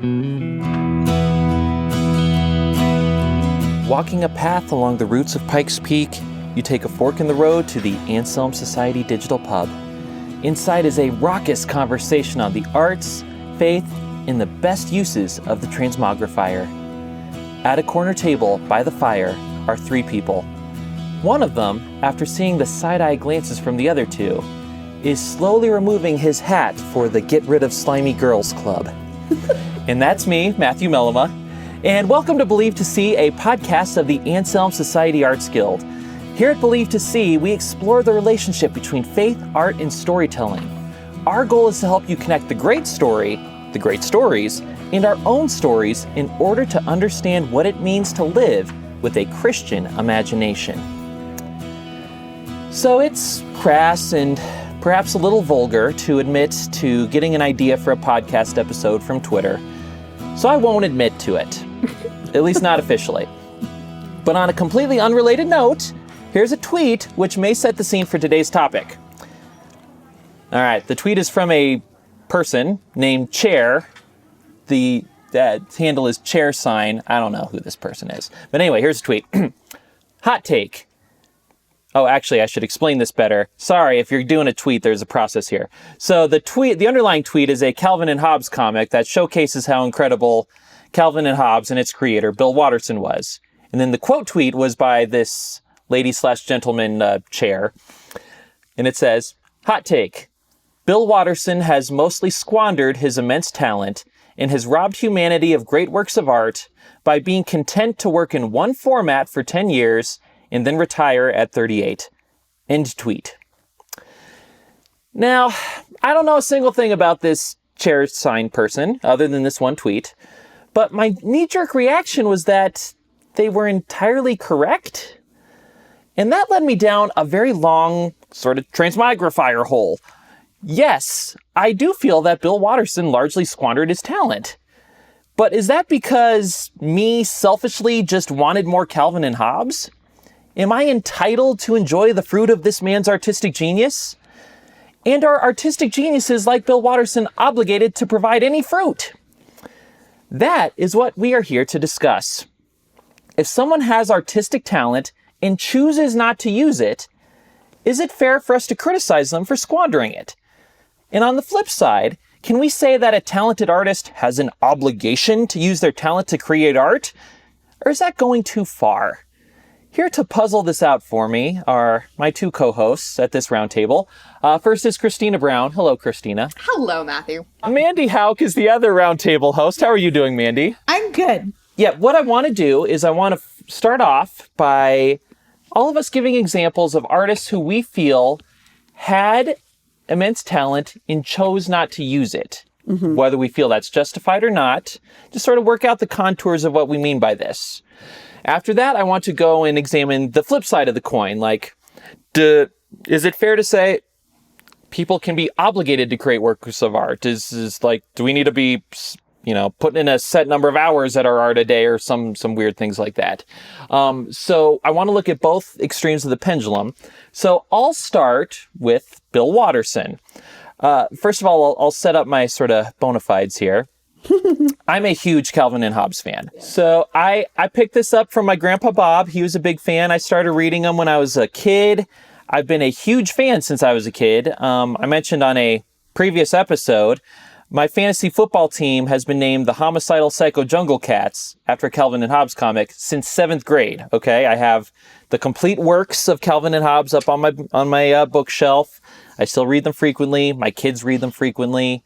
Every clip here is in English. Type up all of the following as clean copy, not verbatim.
Walking a path along the roots of Pikes Peak, you take a fork in the road to the Anselm Society Digital Pub. Inside is a raucous conversation on the arts, faith, and the best uses of the transmogrifier. At a corner table by the fire are three people. One of them, after seeing the side-eye glances from the other two, is slowly removing his hat for the Get Rid of Slimy Girls Club. And that's me, Matthew Mellema. And welcome to Believe to See, a podcast of the Anselm Society Arts Guild. Here at Believe to See, we explore the relationship between faith, art, and storytelling. Our goal is to help you connect the great story, the great stories, and our own stories in order to understand what it means to live with a Christian imagination. So it's crass and perhaps a little vulgar to admit to getting an idea for a podcast episode from Twitter, so I won't admit to it. At least not officially. But on a completely unrelated note, here's a tweet which may set the scene for today's topic. All right, the tweet is from a person named Chair. The handle is Chair Sign. I don't know who this person is. But anyway, here's a tweet. Hot take. Oh, actually, I should explain this better. Sorry, if you're doing a tweet, there's a process here. So the underlying tweet is a Calvin and Hobbes comic that showcases how incredible Calvin and Hobbes and its creator, Bill Watterson, was. And then the quote tweet was by this lady/gentleman Chair. And it says, hot take. Bill Watterson has mostly squandered his immense talent and has robbed humanity of great works of art by being content to work in one format for 10 years and then retire at 38. End tweet. Now, I don't know a single thing about this Chair Sign person other than this one tweet. But my knee-jerk reaction was that they were entirely correct. And that led me down a very long sort of transmogrifier hole. Yes, I do feel that Bill Watterson largely squandered his talent. But is that because me selfishly just wanted more Calvin and Hobbes? Am I entitled to enjoy the fruit of this man's artistic genius? And are artistic geniuses like Bill Watterson obligated to provide any fruit? That is what we are here to discuss. If someone has artistic talent and chooses not to use it, is it fair for us to criticize them for squandering it? And on the flip side, can we say that a talented artist has an obligation to use their talent to create art? Or is that going too far? Here to puzzle this out for me are my two co-hosts at this roundtable. First is Christina Brown. Hello, Christina. Hello, Matthew. Mandy Hauk is the other roundtable host. How are you doing, Mandy? I'm good. Yeah, what I want to do is I want to start off by all of us giving examples of artists who we feel had immense talent and chose not to use it. Mm-hmm. Whether we feel that's justified or not, just sort of work out the contours of what we mean by this. After that, I want to go and examine the flip side of the coin. Like, is it fair to say people can be obligated to create works of art? Do we need to be, putting in a set number of hours at our art a day or some weird things like that? So I want to look at both extremes of the pendulum. So I'll start with Bill Watterson. First of all, I'll set up my sort of bona fides here. I'm a huge Calvin and Hobbes fan. So I picked this up from my grandpa Bob. He was a big fan. I started reading them when I was a kid. I've been a huge fan since I was a kid. I mentioned on a previous episode, my fantasy football team has been named the Homicidal Psycho Jungle Cats after a Calvin and Hobbes comic since 7th grade. Okay, I have the complete works of Calvin and Hobbes up on my bookshelf. I still read them frequently. My kids read them frequently.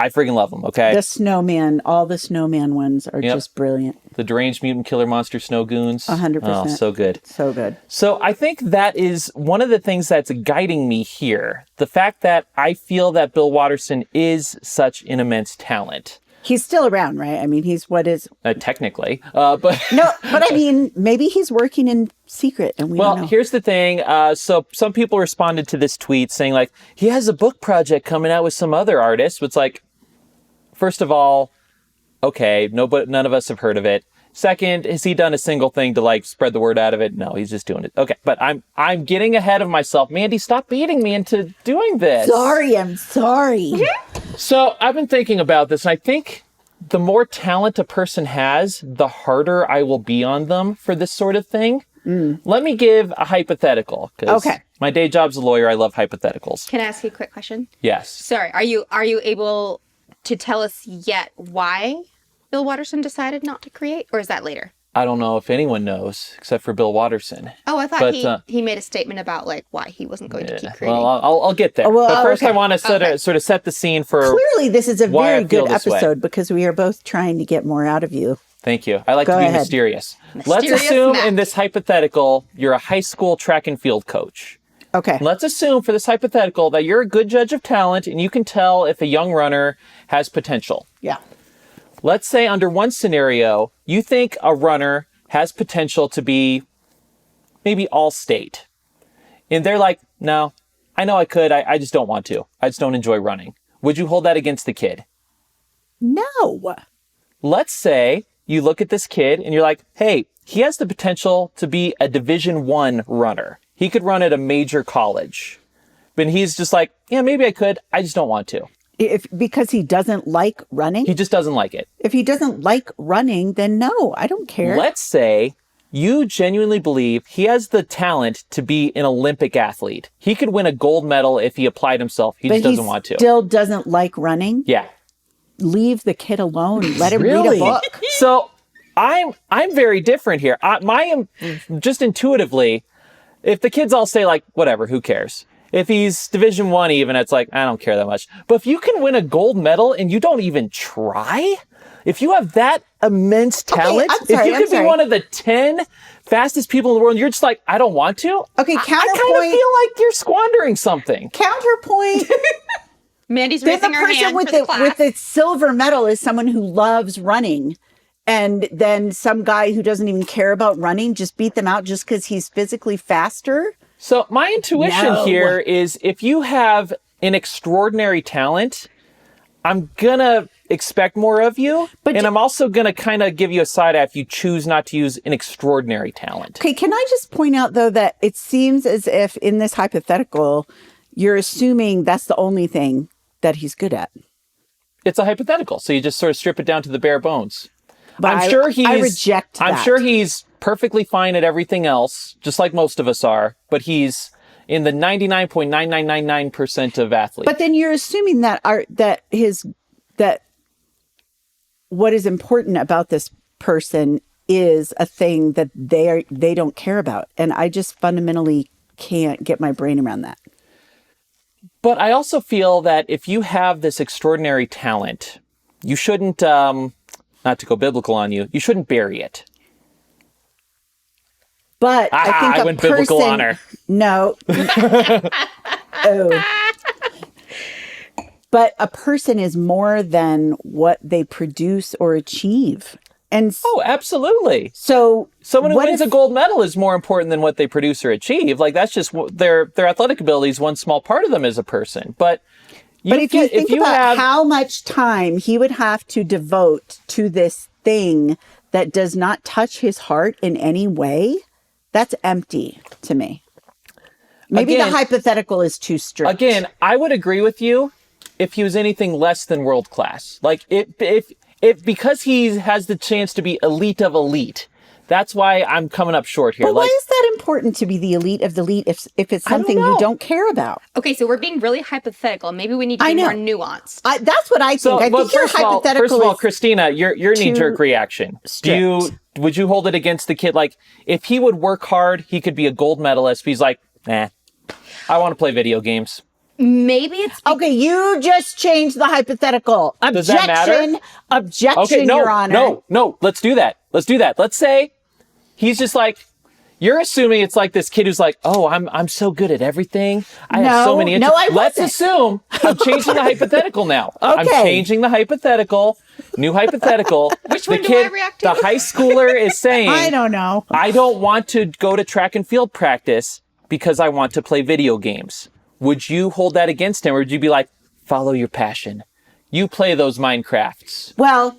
I freaking love them, okay? The Snowman, all the Snowman ones are just brilliant. The Deranged Mutant Killer Monster Snow Goons. 100%. Oh, so good. So good. So I think that is one of the things that's guiding me here. The fact that I feel that Bill Watterson is such an immense talent. He's still around, right? I mean, he's what is... technically. But No, but I mean, maybe he's working in secret and we don't know. Well, here's the thing. So some people responded to this tweet saying, like, he has a book project coming out with some other artists. It's like, first of all, okay, none of us have heard of it. Second, has he done a single thing to, like, spread the word out of it? No, he's just doing it. Okay, but I'm getting ahead of myself. Mandy, stop beating me into doing this. I'm sorry. So I've been thinking about this, and I think the more talent a person has, the harder I will be on them for this sort of thing. Let me give a hypothetical. Okay. My day job's a lawyer. I love hypotheticals. Can I ask you a quick question? Yes. Sorry, are you able to tell us yet why Bill Watterson decided not to create, or is that later? I don't know if anyone knows except for Bill Watterson. Oh, I thought But, he made a statement about like why he wasn't going to keep creating. Well, I'll get there. well, but first, okay. I want to sort of set the scene for. Clearly, this is a why I very feel good this way. episode because we are both trying to get more out of you. Thank you. I like Go to be ahead. mysterious. Let's Mysterious assume Matt. in this hypothetical, you're a high school track and field coach. Okay. Let's assume for this hypothetical that you're a good judge of talent and you can tell if a young runner has potential. Yeah. Let's say under one scenario, you think a runner has potential to be maybe all state. And they're like, no, I know I could. I just don't want to. I just don't enjoy running. Would you hold that against the kid? No. Let's say you look at this kid and you're like, hey, he has the potential to be a Division I runner. He could run at a major college. But he's just like, yeah, maybe I could. I just don't want to. Because he doesn't like running? He just doesn't like it. If he doesn't like running, then no, I don't care. Let's say you genuinely believe he has the talent to be an Olympic athlete. He could win a gold medal if he applied himself. He but just doesn't want to. Still doesn't like running? Yeah. Leave the kid alone. Let him read Really? a book. So I'm very different here. Just intuitively, if the kids all say like, whatever, who cares? If he's Division I even, it's like, I don't care that much. But if you can win a gold medal and you don't even try, if you have that immense talent, I'm sorry, if you I'm could be sorry. one of the 10 fastest people in the world, and you're just like, I don't want to. Okay, I kind of counterpoint. feel like you're squandering something. Counterpoint. Mandy's Then the raising her person hand with for the class. with the silver medal is someone who loves running. And then some guy who doesn't even care about running just beat them out just because he's physically faster. So my intuition No. here is if you have an extraordinary talent, I'm going to expect more of you. And I'm also going to kind of give you a side eye if you choose not to use an extraordinary talent. Okay, can I just point out, though, that it seems as if in this hypothetical, you're assuming that's the only thing that he's good at. It's a hypothetical. So you just sort of strip it down to the bare bones. But I'm sure I reject that. I'm sure he's perfectly fine at everything else, just like most of us are, but he's in the 99.9999% of athletes. But then you're assuming that what is important about this person is a thing that they don't care about, and I just fundamentally can't get my brain around that. But I also feel that if you have this extraordinary talent, you shouldn't, not to go biblical on you, you shouldn't bury it. But I think I went biblical on her. No. Oh. But a person is more than what they produce or achieve. And Oh, absolutely. so Someone who what wins if- a gold medal is more important than what they produce or achieve. Like that's just their athletic ability is one small part of them as a person. But if you think about have, how much time he would have to devote to this thing that does not touch his heart in any way, that's empty to me. Maybe Again- the hypothetical is too strict. again, I would agree with you if he was anything less than world class. Like if because he has the chance to be elite of elite. That's why I'm coming up short here. But why is that important to be the elite of the elite if it's something you know. don't care about? Okay, so we're being really hypothetical. Maybe we need to I be know. more nuanced. That's what I think. I well, think your hypothetical first of all, is Christina, your knee-jerk reaction. strict. Would you hold it against the kid? Like, if he would work hard, he could be a gold medalist. But he's like, nah, I want to play video games. Maybe it's Okay, you just changed the hypothetical. Does that matter? Objection, Okay, Your Honor. no. Let's do that. Let's say he's just like, you're assuming it's like this kid who's like, oh, I'm so good at everything. I have so many. No, I Let's wasn't. assume I'm changing the hypothetical now. I'm Okay. changing the hypothetical. New hypothetical. Which the one do kid, I react to? The high schooler is saying, I don't know. I don't want to go to track and field practice because I want to play video games. Would you hold that against him, or would you be like, follow your passion? You play those Minecrafts. Well,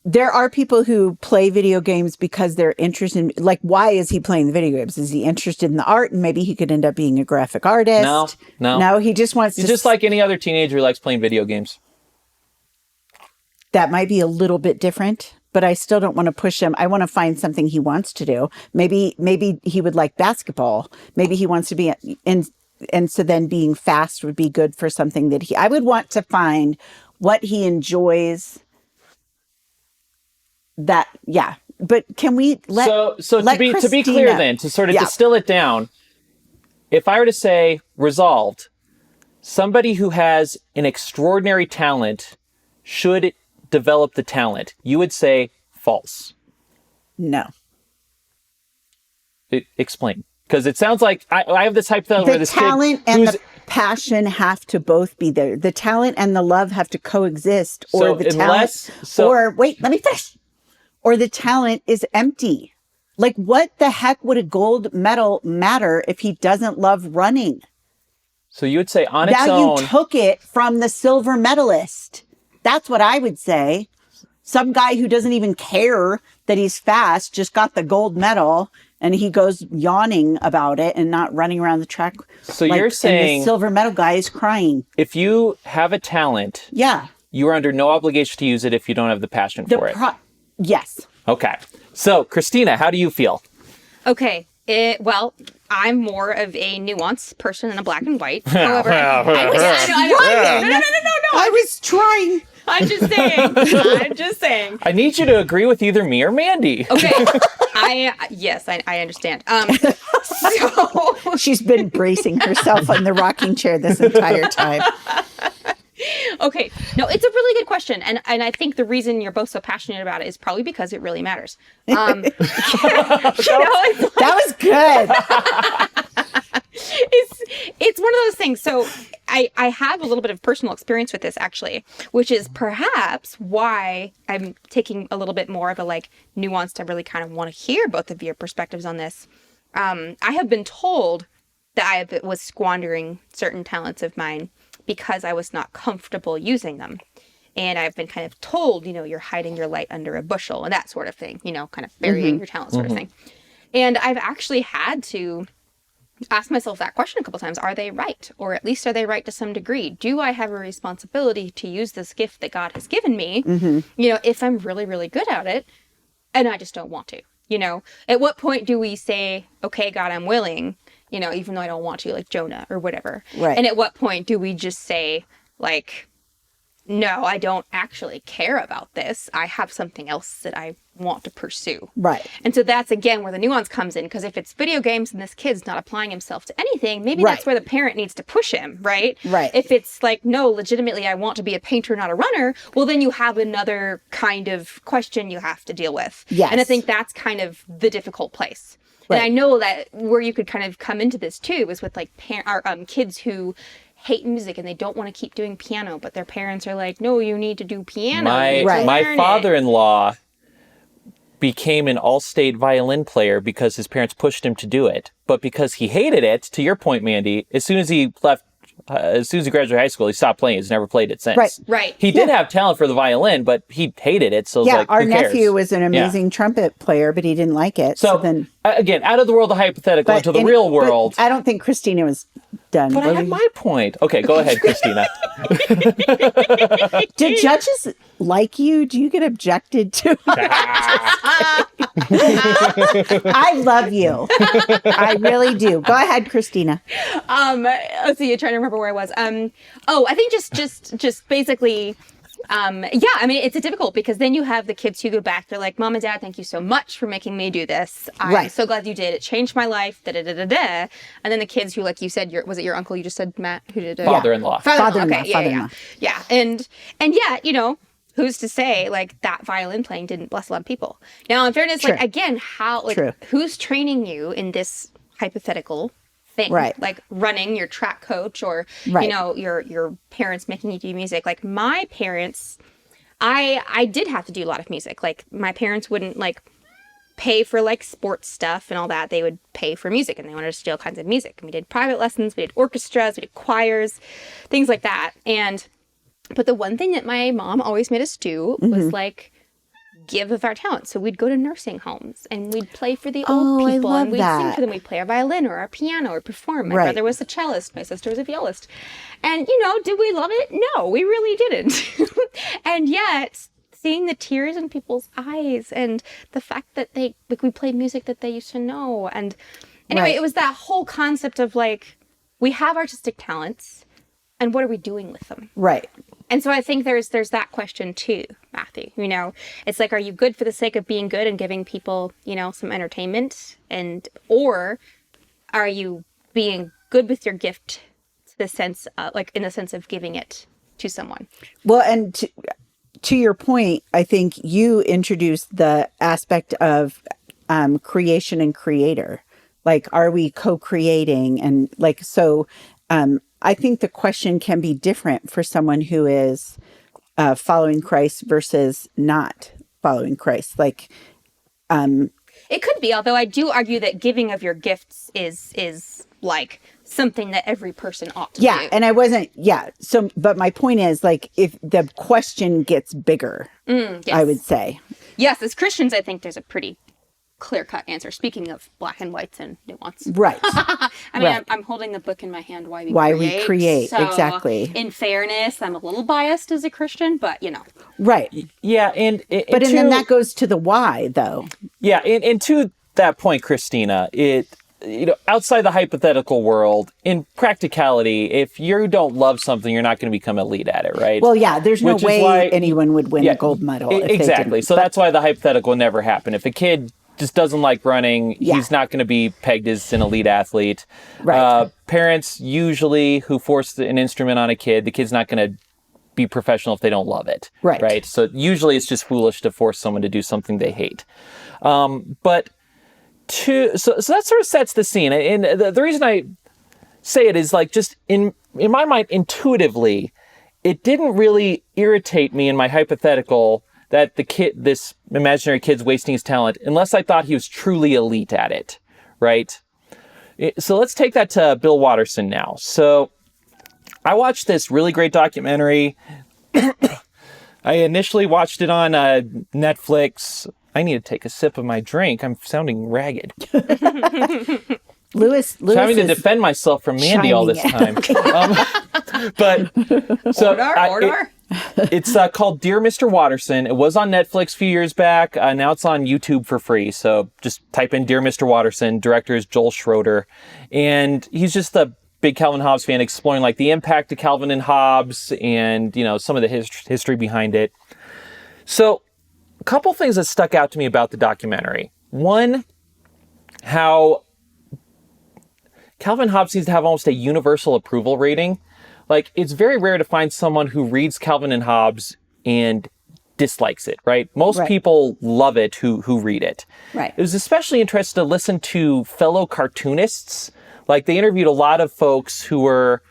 there are people who play video games because they're interested in, like, why is he playing the video games? Is he interested in the art? And maybe he could end up being a graphic artist. No, he just wants He's to. just like any other teenager who likes playing video games. That might be a little bit different, but I still don't want to push him. I want to find something he wants to do. Maybe he would like basketball. Maybe he wants to be in, and so then being fast would be good for something that I would want to find what he enjoys. That, yeah. But can we let to be clear then, to sort of distill it down, if I were to say resolved, somebody who has an extraordinary talent should develop the talent, you would say false. No. Explain. Because it sounds like I have this hypothetical where The this talent kid and who's, the passion have to both be there. The talent and the love have to coexist, or So the unless- talent. so- Or wait, let me finish. Or the talent is empty. Like, what the heck would a gold medal matter if he doesn't love running? so you would say on its Now own. you took it from the silver medalist. That's what I would say. Some guy who doesn't even care that he's fast just got the gold medal, and he goes yawning about it and not running around the track. So you're and saying the silver medal guy is crying. if you have a talent, Yeah. you are under no obligation to use it if you don't have the passion for it. Yes. Okay. So, Christina, how do you feel? Okay. Well, I'm more of a nuanced person than a black and white. However, I was trying. I'm just saying. I'm just saying. I need you to agree with either me or Mandy. Okay. I understand. So She's been bracing herself on the rocking chair this entire time. okay. No, it's a really good question. And I think the reason you're both so passionate about it is probably because it really matters. That was good. It's one of those things. So I have a little bit of personal experience with this, actually, which is perhaps why I'm taking a little bit more of a nuanced. I really kind of want to hear both of your perspectives on this. I have been told that I was squandering certain talents of mine because I was not comfortable using them. And I've been kind of told, you're hiding your light under a bushel and that sort of thing, kind of burying your talent sort of thing. And I've actually had to ask myself that question a couple times. Are they right? Or at least are they right to some degree? Do I have a responsibility to use this gift that God has given me, if I'm really, really good at it and I just don't want to? At what point do we say, okay, God, I'm willing, even though I don't want to, like Jonah or whatever. Right. And at what point do we just say, no, I don't actually care about this. I have something else that I want to pursue. Right. And so that's, again, where the nuance comes in. Because if it's video games and this kid's not applying himself to anything, maybe that's where the parent needs to push him, right? Right. If it's no, legitimately, I want to be a painter, not a runner, well, then you have another kind of question you have to deal with. Yes. And I think that's kind of the difficult place. Right. And I know that where you could kind of come into this, too, is with kids who hate music and they don't want to keep doing piano, but their parents are like, no, you need to do piano. My father-in-law became an all-state violin player because his parents pushed him to do it. But because he hated it, to your point, Mandy, as soon as he graduated high school, he stopped playing. He's never played it since. Right. He did have talent for the violin, but he hated it. So our who cares? nephew was an amazing trumpet player, but he didn't like it. So then, again, out of the world of hypothetical into the real world. I don't think Christina was done. But I have my point. Okay, go ahead, Christina. Do judges like you? Do you get objected to? I love you. I really do. Go ahead, Christina. Let's see. I'm trying to remember where I was. I think just basically, I mean, it's difficult because then you have the kids who go back. They're like, Mom and Dad, thank you so much for making me do this. I'm so glad you did. It changed my life. Da da da da da. And then the kids who, like you said, was it your uncle? You just said Matt, who did it? Father-in-law. Father-in-law. Okay. Yeah. And who's to say that violin playing didn't bless a lot of people? Now, in fairness, again, who's training you in this hypothetical thing? Right. Like running your track coach or, your parents making you do music. Like my parents, I did have to do a lot of music. Like my parents wouldn't pay for sports stuff and all that. They would pay for music and they wanted us to do all kinds of music. And we did private lessons, we did orchestras, we did choirs, things like that. But the one thing that my mom always made us do was give of our talent. So we'd go to nursing homes and we'd play for the Oh, old I people love and we'd sing that. for them. We'd play a violin or a piano or perform. My Right. brother was a cellist. My sister was a violist. And, did we love it? No, we really didn't. And yet, seeing the tears in people's eyes and the fact that we play music that they used to know. And anyway, Right. it was that whole concept of we have artistic talents and what are we doing with them? Right. And so I think there's that question too, Matthew. It's like, are you good for the sake of being good and giving people, some entertainment, or are you being good with your gift to the sense, in the sense of giving it to someone? Well, and to your point, I think you introduced the aspect of creation and creator. Like, are we co-creating? And I think the question can be different for someone who is following Christ versus not following Christ. It could be, although I do argue that giving of your gifts is like something that every person ought to do. And I wasn't, So, but my point is, if the question gets bigger, Yes. I would say. Yes, as Christians, I think there's a pretty clear-cut answer. Speaking of black and whites and nuance. Right. I mean, Right. I'm holding the book in my hand, Why We Create, So, exactly. In fairness, I'm a little biased as a Christian, but Right. Yeah, and Then that goes to the why, though. Yeah, and to that point, Christina, outside the hypothetical world, in practicality, if you don't love something, you're not going to become elite at it, right? Well, there's no Which is way why- anyone would win a gold medal. If they Exactly. didn't. So that's why the hypothetical never happened. If a kid just doesn't like running, he's not going to be pegged as an elite athlete. Right. Parents usually who force an instrument on a kid, the kid's not going to be professional if they don't love it. Right. So usually it's just foolish to force someone to do something they hate. So that sort of sets the scene. And the reason I say it is just in my mind, intuitively, it didn't really irritate me in my hypothetical that this imaginary kid's wasting his talent unless I thought he was truly elite at it, right? So let's take that to Bill Watterson now. So I watched this really great documentary. I initially watched it on Netflix. I need to take a sip of my drink. I'm sounding ragged. Lewis Having to is defend myself from Mandy all this time. Order. It's called Dear Mr. Watterson. It was on Netflix a few years back. Now it's on YouTube for free. So just type in Dear Mr. Watterson. Director is Joel Schroeder. And he's just a big Calvin Hobbes fan, exploring the impact of Calvin and Hobbes and, some of the history behind it. So a couple things that stuck out to me about the documentary. One, how Calvin Hobbes seems to have almost a universal approval rating. It's very rare to find someone who reads Calvin and Hobbes and dislikes it, right? Most people love it who read it. Right. It was especially interesting to listen to fellow cartoonists. They interviewed a lot of folks who were,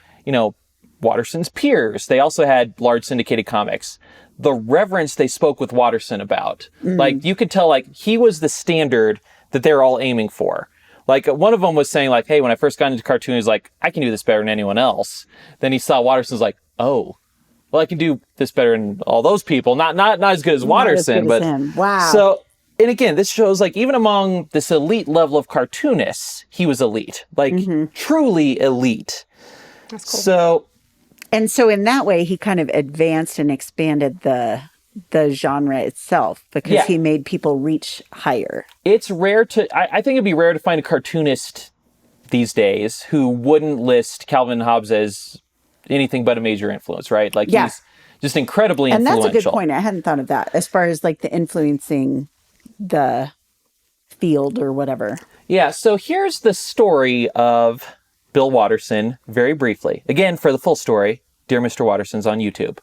Watterson's peers. They also had large syndicated comics. The reverence they spoke with Watterson about. You could tell, he was the standard that they're all aiming for. One of them was saying, hey, when I first got into cartoon, he was like, I can do this better than anyone else. Then he saw Watterson's like, oh, well, I can do this better than all those people. Not as good as Watterson, Not as good but as him. Wow. So, and again, this shows even among this elite level of cartoonists, he was elite, truly elite. That's cool. So in that way, he kind of advanced and expanded the genre itself because he made people reach higher. It's rare I think it'd be rare to find a cartoonist these days who wouldn't list Calvin and Hobbes as anything but a major influence, right? He's just incredibly influential. And that's a good point. I hadn't thought of that as far as the influencing the field or whatever. Yeah, so here's the story of Bill Watterson, very briefly. Again, for the full story, Dear Mr. Watterson's on YouTube.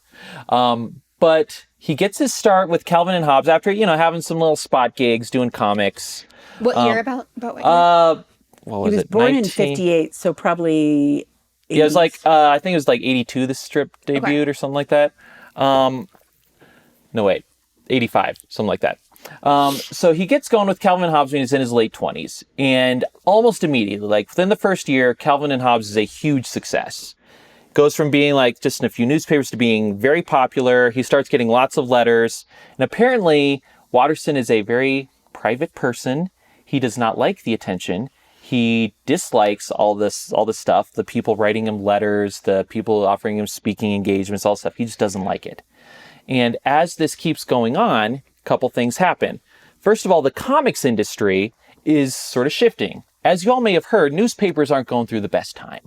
But he gets his start with Calvin and Hobbes after, having some little spot gigs, doing comics. What year about what year? What was He was it? born in 58, so probably... Yeah, it was I think it was 82 the strip debuted or something like that. No, wait, 85, something like that. So he gets going with Calvin and Hobbes when he's in his late 20s. And almost immediately, within the first year, Calvin and Hobbes is a huge success. Goes from being just in a few newspapers to being very popular. He starts getting lots of letters. And apparently, Watterson is a very private person. He does not like the attention. He dislikes all this stuff, the people writing him letters, the people offering him speaking engagements, all stuff. He just doesn't like it. And as this keeps going on, a couple things happen. First of all, the comics industry is sort of shifting. As you all may have heard, newspapers aren't going through the best time.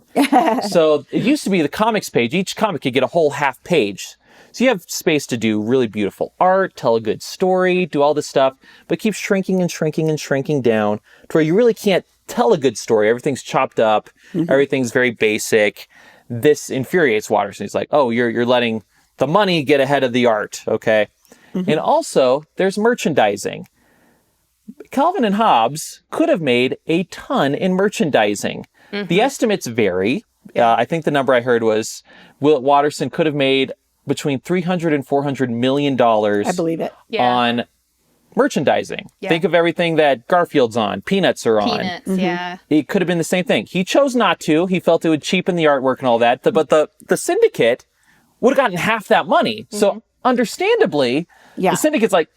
So it used to be the comics page. Each comic could get a whole half page. So you have space to do really beautiful art, tell a good story, do all this stuff, but it keeps shrinking and shrinking and shrinking down to where you really can't tell a good story. Everything's chopped up. Everything's very basic. This infuriates Watterson. He's like, oh, you're letting the money get ahead of the art, okay? And also, there's merchandising. Calvin and Hobbes could have made a ton in merchandising. The estimates vary. I think the number I heard was Watterson could have made between $300 and $400 million I believe it. on merchandising. Yeah. Think of everything that Garfield's on, Peanuts are on. Peanuts, yeah. It could have been the same thing. He chose not to. He felt it would cheapen the artwork and all that. But the syndicate would have gotten half that money. So understandably, the syndicate's like,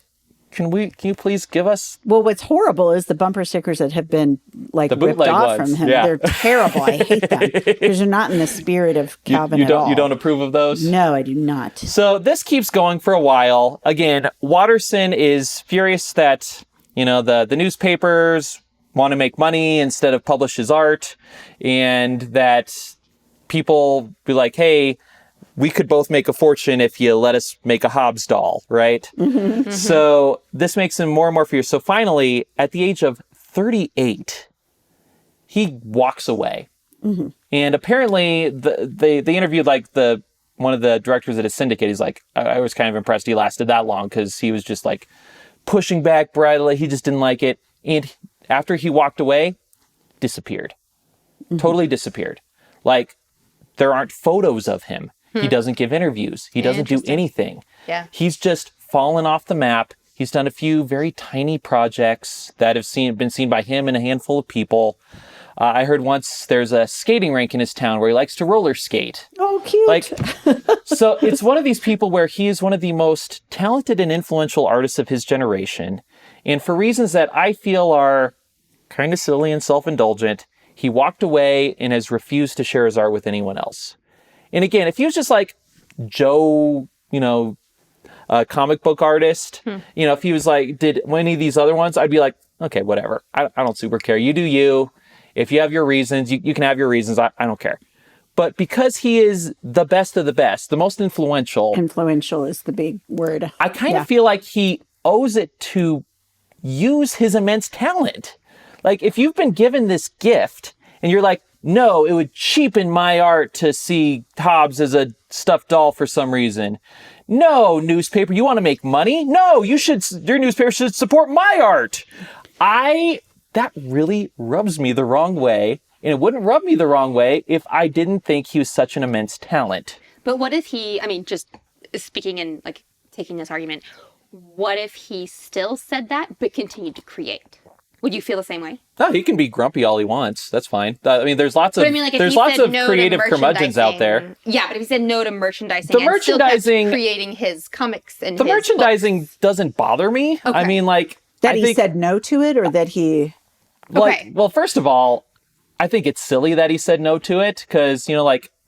can you please give us? Well, what's horrible is the bumper stickers that have been like The ripped bootleg off ones, from him. yeah. They're terrible. I hate them because you're not in the spirit of Calvin You at all. don't approve of those? No, I do not. So this keeps going for a while. Again, Watterson is furious that, the newspapers want to make money instead of publish his art, and that people be like, hey, we could both make a fortune if you let us make a Hobbes doll, right? So this makes him more and more furious. So finally, at the age of 38, he walks away. And apparently, they interviewed one of the directors at his syndicate. He's like, I was kind of impressed he lasted that long because he was just like pushing back bridle. He just didn't like it. And after he walked away, disappeared. Totally disappeared. Like, there aren't photos of him. He doesn't give interviews. He doesn't do anything. Yeah. He's just fallen off the map. He's done a few very tiny projects that have been seen by him and a handful of people. I heard once there's a skating rink in his town where he likes to roller skate. Oh, cute. So it's one of these people where he is one of the most talented and influential artists of his generation. And for reasons that I feel are kind of silly and self-indulgent, he walked away and has refused to share his art with anyone else. And again, if he was just like Joe, a comic book artist, if he was like, did any of these other ones, I'd be like, okay, whatever. I don't super care. You do you. If you have your reasons, you can have your reasons. I don't care. But because he is the best of the best, the most influential. Influential is the big word. I kind of feel like he owes it to use his immense talent. Like, if you've been given this gift and you're like, no, it would cheapen my art to see Hobbes as a stuffed doll for some reason. No, newspaper, you want to make money? No, your newspaper should support my art. That really rubs me the wrong way. And it wouldn't rub me the wrong way if I didn't think he was such an immense talent. But what if just speaking and taking this argument, what if he still said that but continued to create? Would you feel the same way? No, he can be grumpy all he wants. That's fine. There's lots of creative curmudgeons out there. Yeah, but if he said no to merchandising, the merchandising, still kept creating his comics and the his merchandising books. Doesn't bother me. Okay. That he said no to it, or that he. Well, first of all, I think it's silly that he said no to it because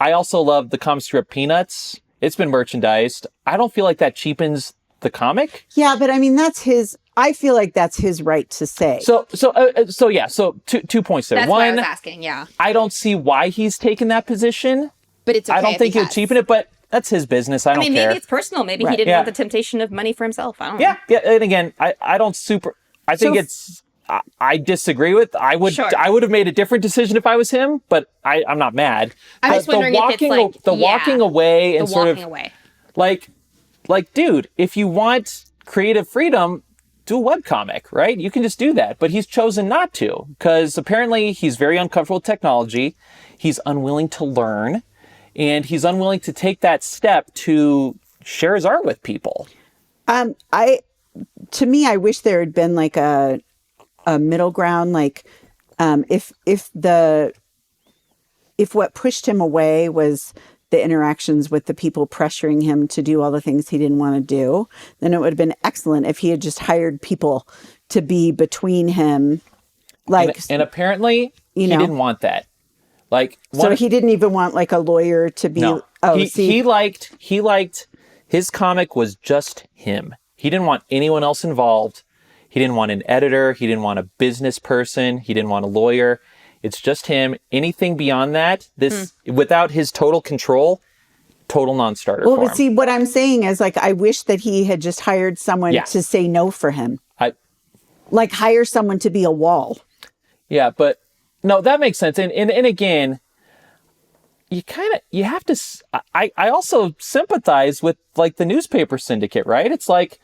I also love the comic strip Peanuts. It's been merchandised. I don't feel like that cheapens the comic. Yeah, but that's his. I feel like that's his right to say. So 2 points there. That's One, what I was asking, yeah. I don't see why he's taken that position. But it's okay. I don't think he'll cheapen it, but that's his business. I don't care. Maybe it's personal. Maybe he didn't want the temptation of money for himself. I don't know. Yeah. And again, I don't I think I disagree with. I would have made a different decision if I was him, but I'm not mad. I'm just wondering if it's walking away and sort of away. Like, dude, if you want creative freedom, do a webcomic, right? You can just do that. But he's chosen not to because apparently he's very uncomfortable with technology. He's unwilling to learn and he's unwilling to take that step to share his art with people. To me, I wish there had been like a middle ground. If what pushed him away was the interactions with the people pressuring him to do all the things he didn't want to do, then it would have been excellent if he had just hired people to be between him. Like, And apparently he didn't want that. Like, so he didn't even want like a lawyer to be. No. Oh, he liked his comic was just him. He didn't want anyone else involved. He didn't want an editor. He didn't want a business person. He didn't want a lawyer. It's just him. Anything beyond that, without his total control, total non-starter for him. But see, what I'm saying is, like, I wish that he had just hired someone to say no for him. Like, hire someone to be a wall. Yeah, but no, that makes sense. And again, you have to, I also sympathize with like the newspaper syndicate, right? It's like,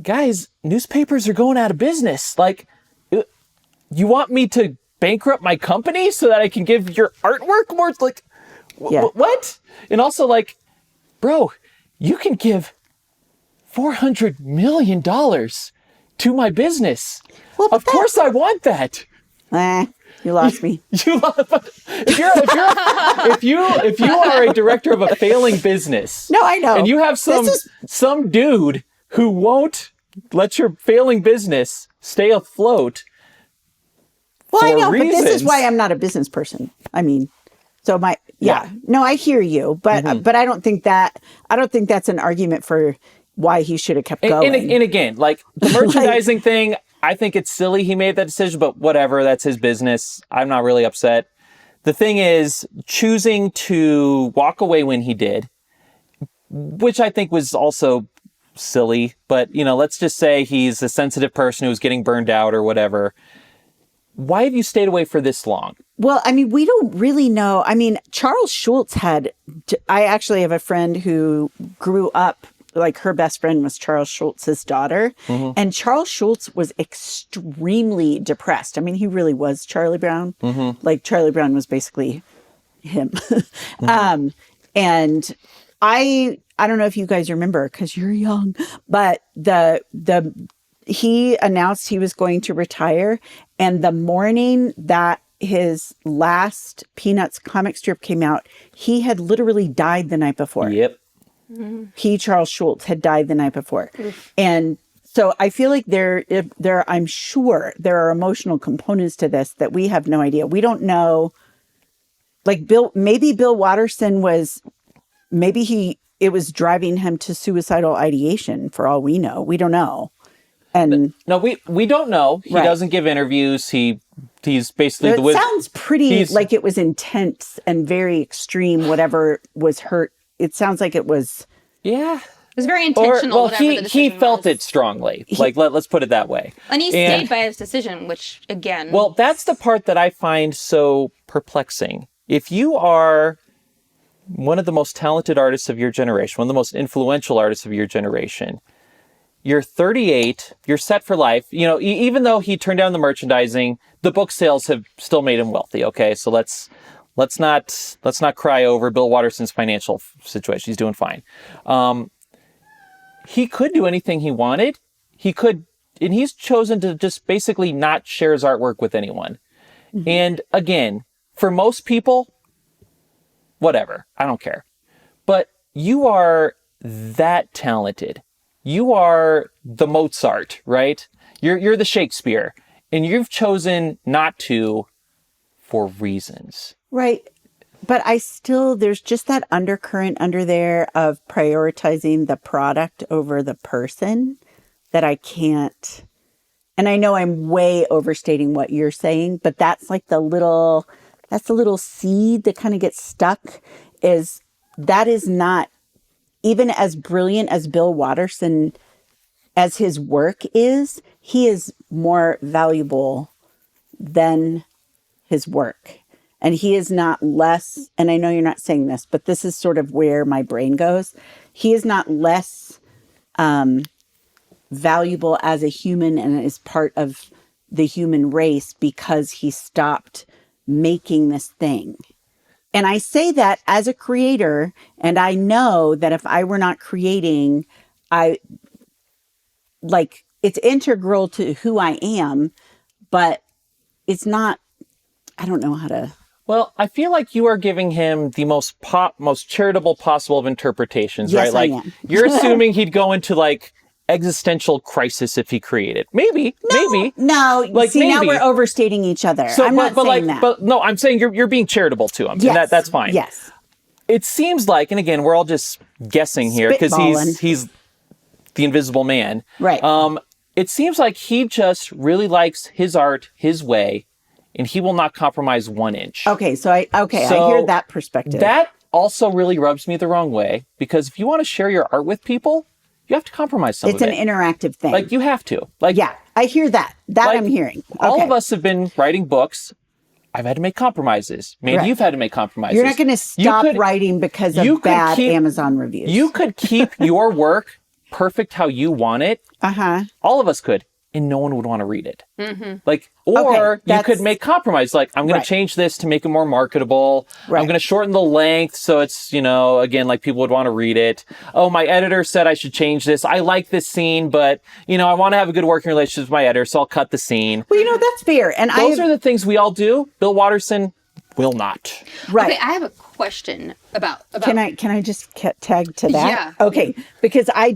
guys, newspapers are going out of business. Like, you want me to bankrupt my company so that I can give your artwork more? Like, what? And also, like, bro, you can give $400 million to my business. Well, of course I want that. You lost me. If you are a director of a failing business, no, I know, and you have some dude who won't let your failing business stay afloat. Well, I know, but this is why I'm not a business person. I mean, so no, I hear you, but but I don't think that's an argument for why he should have kept going. And again, like the merchandising thing, I think it's silly he made that decision, but whatever, that's his business. I'm not really upset. The thing is, choosing to walk away when he did, which I think was also silly, but let's just say he's a sensitive person who's getting burned out or whatever. Why have you stayed away for this long? Well, I mean, we don't really know. I mean, Charles Schulz I actually have a friend who grew up, like her best friend was Charles Schulz's daughter. Mm-hmm. And Charles Schulz was extremely depressed. I mean, he really was Charlie Brown. Mm-hmm. Like Charlie Brown was basically him. Mm-hmm. And I don't know if you guys remember because you're young, but he announced he was going to retire. And the morning that his last Peanuts comic strip came out, he had literally died the night before. Yep. Charles Schulz had died the night before. Oof. And so I feel like I'm sure there are emotional components to this that we have no idea. We don't know. Like maybe Bill Watterson it was driving him to suicidal ideation for all we know. We don't know. And no, we don't know. He doesn't give interviews. He's basically it sounds pretty like it was intense and very extreme, whatever was hurt. It sounds like it was. Yeah. It was very intentional. He felt it strongly. Like, let's put it that way. And he stayed by his decision, which, again... Well, that's the part that I find so perplexing. If you are one of the most talented artists of your generation, one of the most influential artists of your generation, you're 38, you're set for life. Even though he turned down the merchandising, the book sales have still made him wealthy. Okay, so let's not cry over Bill Watterson's financial situation. He's doing fine. He could do anything he wanted. And he's chosen to just basically not share his artwork with anyone. Mm-hmm. And again, for most people, whatever, I don't care. But you are that talented. You are the Mozart, right? You're the Shakespeare, and you've chosen not to for reasons. Right. But there's just that undercurrent under there of prioritizing the product over the person that I can't. And I know I'm way overstating what you're saying, but that's like the little seed that kind of gets stuck that is not, even as brilliant as Bill Watterson, as his work is, he is more valuable than his work. And he is not less, and I know you're not saying this, but this is sort of where my brain goes. He is not less valuable as a human and is part of the human race because he stopped making this thing. And I say that as a creator, and I know that if I were not creating, it's integral to who I am, but it's not, I don't know how to Well, I feel like you are giving him the most charitable possible of interpretations, Yes, right? Like I am. you're assuming he'd go into like existential crisis if he created. Maybe. No, Like, see, now maybe. we're overstating each other. So, I'm not saying that. But no, I'm saying you're being charitable to him, yes, and that's fine. Yes. It seems like, and again, we're all just guessing here because Spitballing. he's the invisible man. Right. It seems like he just really likes his art his way, and he will not compromise 1 inch. Okay, so I hear that perspective. That also really rubs me the wrong way because if you want to share your art with people, you have to compromise some it's of an it. interactive thing. Like you have to. Like yeah, I hear that. That like, I'm hearing. All Okay. of us have been writing books. I've had to make compromises. Maybe Right. you've had to make compromises. You're not going to stop writing because of bad Amazon reviews. You could keep your work perfect how you want it. Uh-huh. All of us could, and no one would want to read it. Mm-hmm. Like, or Okay, you could make compromise. Like, I'm going Right. to change this to make it more marketable. Right. I'm going to shorten the length so it's, again, like people would want to read it. Oh, my editor said I should change this. I like this scene, but, I want to have a good working relationship with my editor, so I'll cut the scene. Well, that's fair. And Those are the things we all do. Bill Watterson will not. right. Okay, I have a question about Can I just tag to that? Yeah. Okay, because I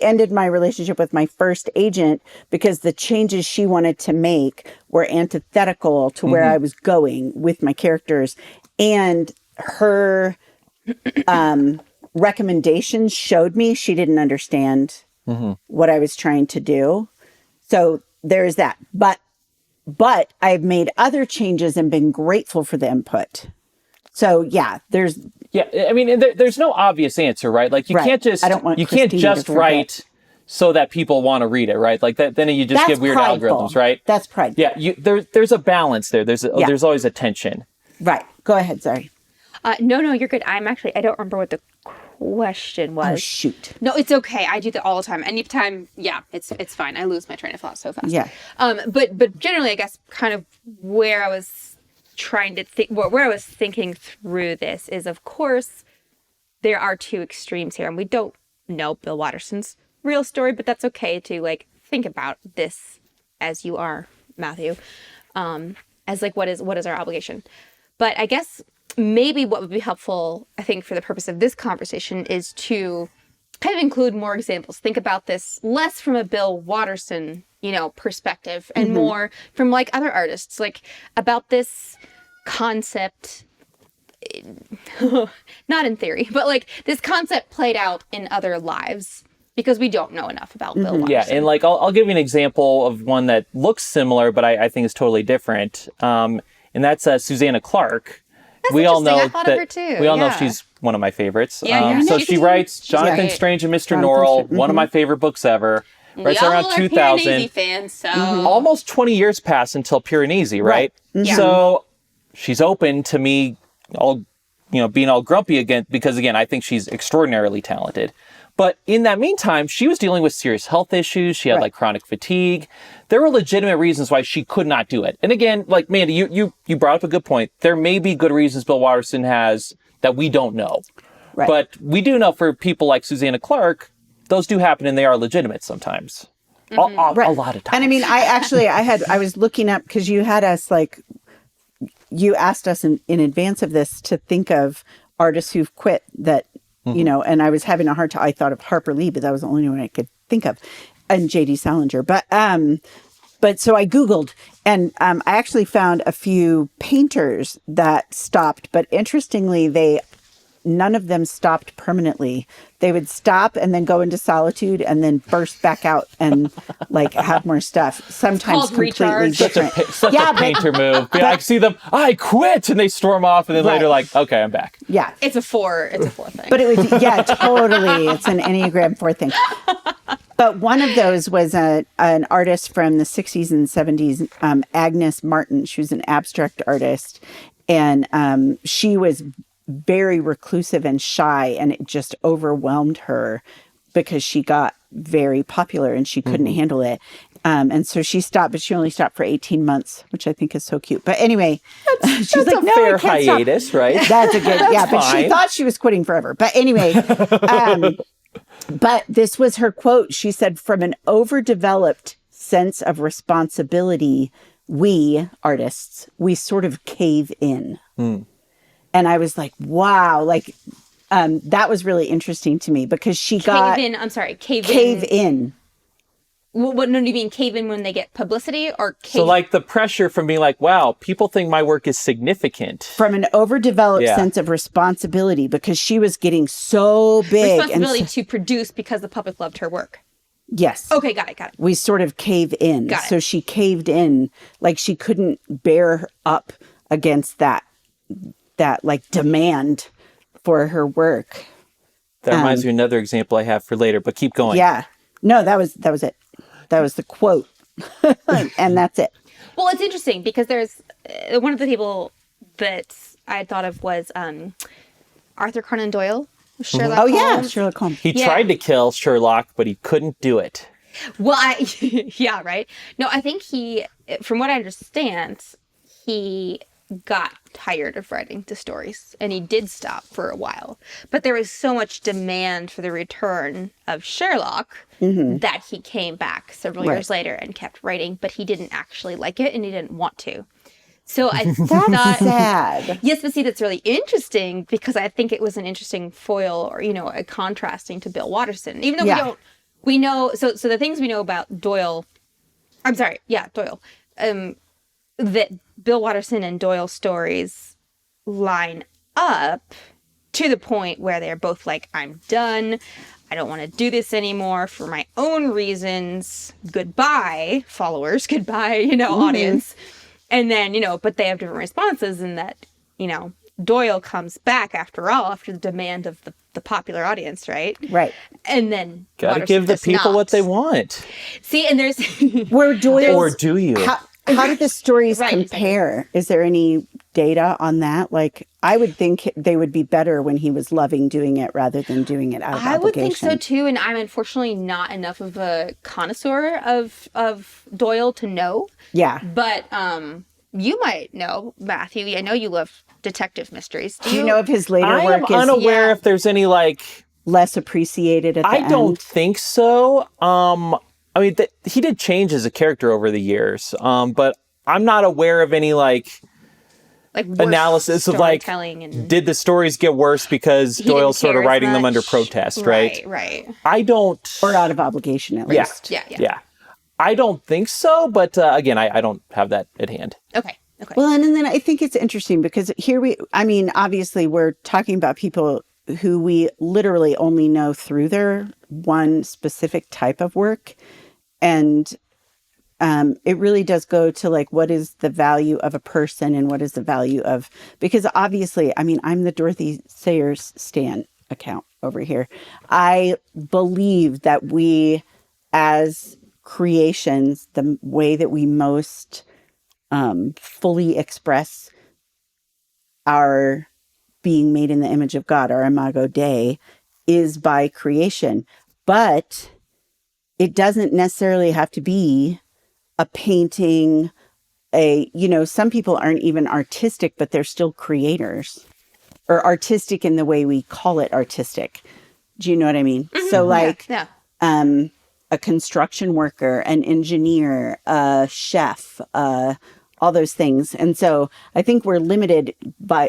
ended my relationship with my first agent because the changes she wanted to make were antithetical to where I was going with my characters, and her recommendations showed me she didn't understand what I was trying to do. So there's that. But I've made other changes and been grateful for the input. So yeah, there's I mean, there's no obvious answer, right? Like you Right. can't just I don't want you can't Christina just to forget. write so that people want to read it, right? Like that, then you just that's give weird prideful. algorithms, right? That's prideful. Yeah, there's a balance there. There's always a tension. Right. Go ahead. Sorry. No, you're good. I don't remember what the question was. Oh shoot. No, it's okay. I do that all the time. Anytime, yeah, it's fine. I lose my train of thought so fast. Yeah. But generally, I guess kind of where I was trying to think, where I was thinking through this is, of course, there are two extremes here, and we don't know Bill Watterson's real story, but that's okay to like think about this as you are, Matthew, as like what is our obligation. But I guess maybe what would be helpful, I think, for the purpose of this conversation is to kind of include more examples. Think about this less from a Bill Watterson, perspective and more from like other artists, like about this concept, not in theory, but like this concept played out in other lives because we don't know enough about Bill Watterson. Yeah, and like I'll give you an example of one that looks similar, but I think is totally different. And that's Susanna Clark. We all know I thought of her too. We all know Yeah. she's one of my favorites. Yeah, so she's she too. writes She's Jonathan great. Strange and Mr. Jonathan Norrell, Strange, one of my favorite books ever. Writes We all around are 2000. Piranesi fans, so Almost 20 years passed until Piranesi, right? Yeah. So she's open to me being all grumpy again, because again, I think she's extraordinarily talented. But in that meantime, she was dealing with serious health issues. She had like chronic fatigue. There were legitimate reasons why she could not do it. And again, like Mandy, you brought up a good point. There may be good reasons Bill Watterson has that we don't know. Right. But we do know for people like Susanna Clark, those do happen and they are legitimate sometimes. A lot of times. And I mean, I was looking up because you had us you asked us in advance of this to think of artists who've quit that, and I was having a hard time. I thought of Harper Lee, but that was the only one I could think of, and J.D. Salinger. But so I Googled, and I actually found a few painters that stopped, but interestingly, none of them stopped permanently. They would stop and then go into solitude and then burst back out and like have more stuff. Sometimes called completely recharge. different. Such a painter move. I see them, I quit, and they storm off, and then later like, okay, I'm back. Yeah. it's a four thing. But it was, totally. It's an Enneagram 4 thing. But one of those was an artist from the 60s and 70s, Agnes Martin. She was an abstract artist. And she was very reclusive and shy, and it just overwhelmed her because she got very popular and she couldn't handle it. And so she stopped, but she only stopped for 18 months, which I think is so cute. But anyway, she's That's like, a no, fair I can't stop." hiatus, right? That's a good, yeah, but she fine. thought she was quitting forever. But anyway, but this was her quote. She said, "From an overdeveloped sense of responsibility, we artists, we sort of cave in. And I was like, wow, like that was really interesting to me because she got Cave in. I'm sorry. Cave in. What do you mean cave in when they get publicity or cave? So like the pressure from being like, wow, people think my work is significant. From an overdeveloped sense of responsibility because she was getting so big. Responsibility to produce because the public loved her work. Yes. Okay, got it. We sort of cave in. Got it. So she caved in, like she couldn't bear up against that like demand for her work. That reminds me of another example I have for later, but keep going. Yeah. No, that was it. That was the quote. And that's it. Well, it's interesting because there's one of the people that I thought of was Arthur Conan Doyle, Sherlock Holmes. Yeah, Sherlock Holmes. He tried to kill Sherlock, but he couldn't do it. Well, yeah, right. No, I think from what I understand, he got tired of writing the stories and he did stop for a while. But there was so much demand for the return of Sherlock that he came back several years later and kept writing, but he didn't actually like it and he didn't want to. So I thought, sad. Yes, but see, that's really interesting because I think it was an interesting foil or, a contrasting to Bill Watterson. Even though we know, so the things we know about Doyle, Doyle, that Bill Watterson and Doyle stories line up to the point where they're both like, I'm done. I don't want to do this anymore for my own reasons. Goodbye, followers. Goodbye, audience. And then, but they have different responses in that, Doyle comes back after all, after the demand of the popular audience, right? Right. And then Gotta give the people what they want. See, and there's where Doyle, or do you? How do the stories Right, compare? Is there any data on that? Like, I would think they would be better when he was loving doing it rather than doing it out of I would think obligation. so too, and I'm unfortunately not enough of a connoisseur of Doyle to know. Yeah. But you might know, Matthew. I know you love detective mysteries. Do you know if his later I work am is unaware if there's any less appreciated at the end? I don't think so. I mean, he did change as a character over the years, but I'm not aware of any like analysis of did the stories get worse because Doyle's sort of writing them under protest, right? Right. I don't. Or out of obligation, at least. Yeah. I don't think so, but again, I don't have that at hand. Okay. Well, and then I think it's interesting because obviously we're talking about people who we literally only know through their one specific type of work. And it really does go to like, what is the value of a person and what is the value of, because obviously, I'm the Dorothy Sayers Stan account over here. I believe that we as creations, the way that we most fully express our being made in the image of God, our Imago Dei, is by creation. But it doesn't necessarily have to be a painting, some people aren't even artistic, but they're still creators, or artistic in the way we call it artistic. Do you know what I mean? Mm-hmm. So a construction worker, an engineer, a chef, all those things. And so I think we're limited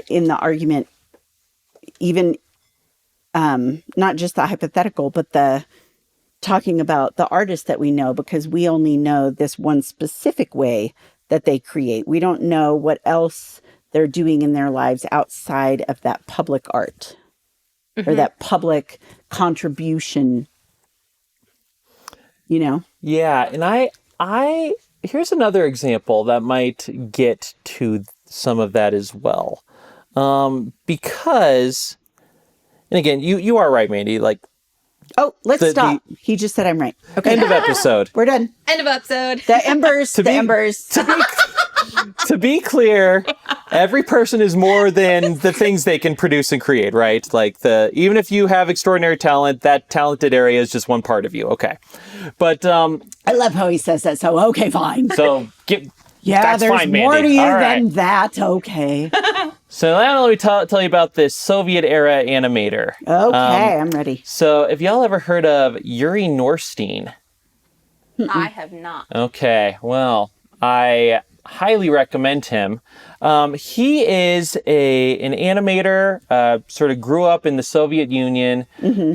in the argument, even not just the hypothetical, but the talking about the artists that we know, because we only know this one specific way that they create. We don't know what else they're doing in their lives outside of that public art or that public contribution, Yeah. And I here's another example that might get to some of that as well. Because, and again, you are right, Mandy, let's stop. He just said I'm right. Okay. End of episode. We're done. End of episode. The embers. To be clear, every person is more than the things they can produce and create, right? Even if you have extraordinary talent, that talented area is just one part of you. Okay. But I love how he says that. So, okay, fine. So that's there's fine, Mandy. more to you All right. than that. Okay. So now let me tell you about this Soviet era animator. Okay, I'm ready. So have y'all ever heard of Yuri Norstein? I have not. Okay, well, I highly recommend him. He is an animator, sort of grew up in the Soviet Union.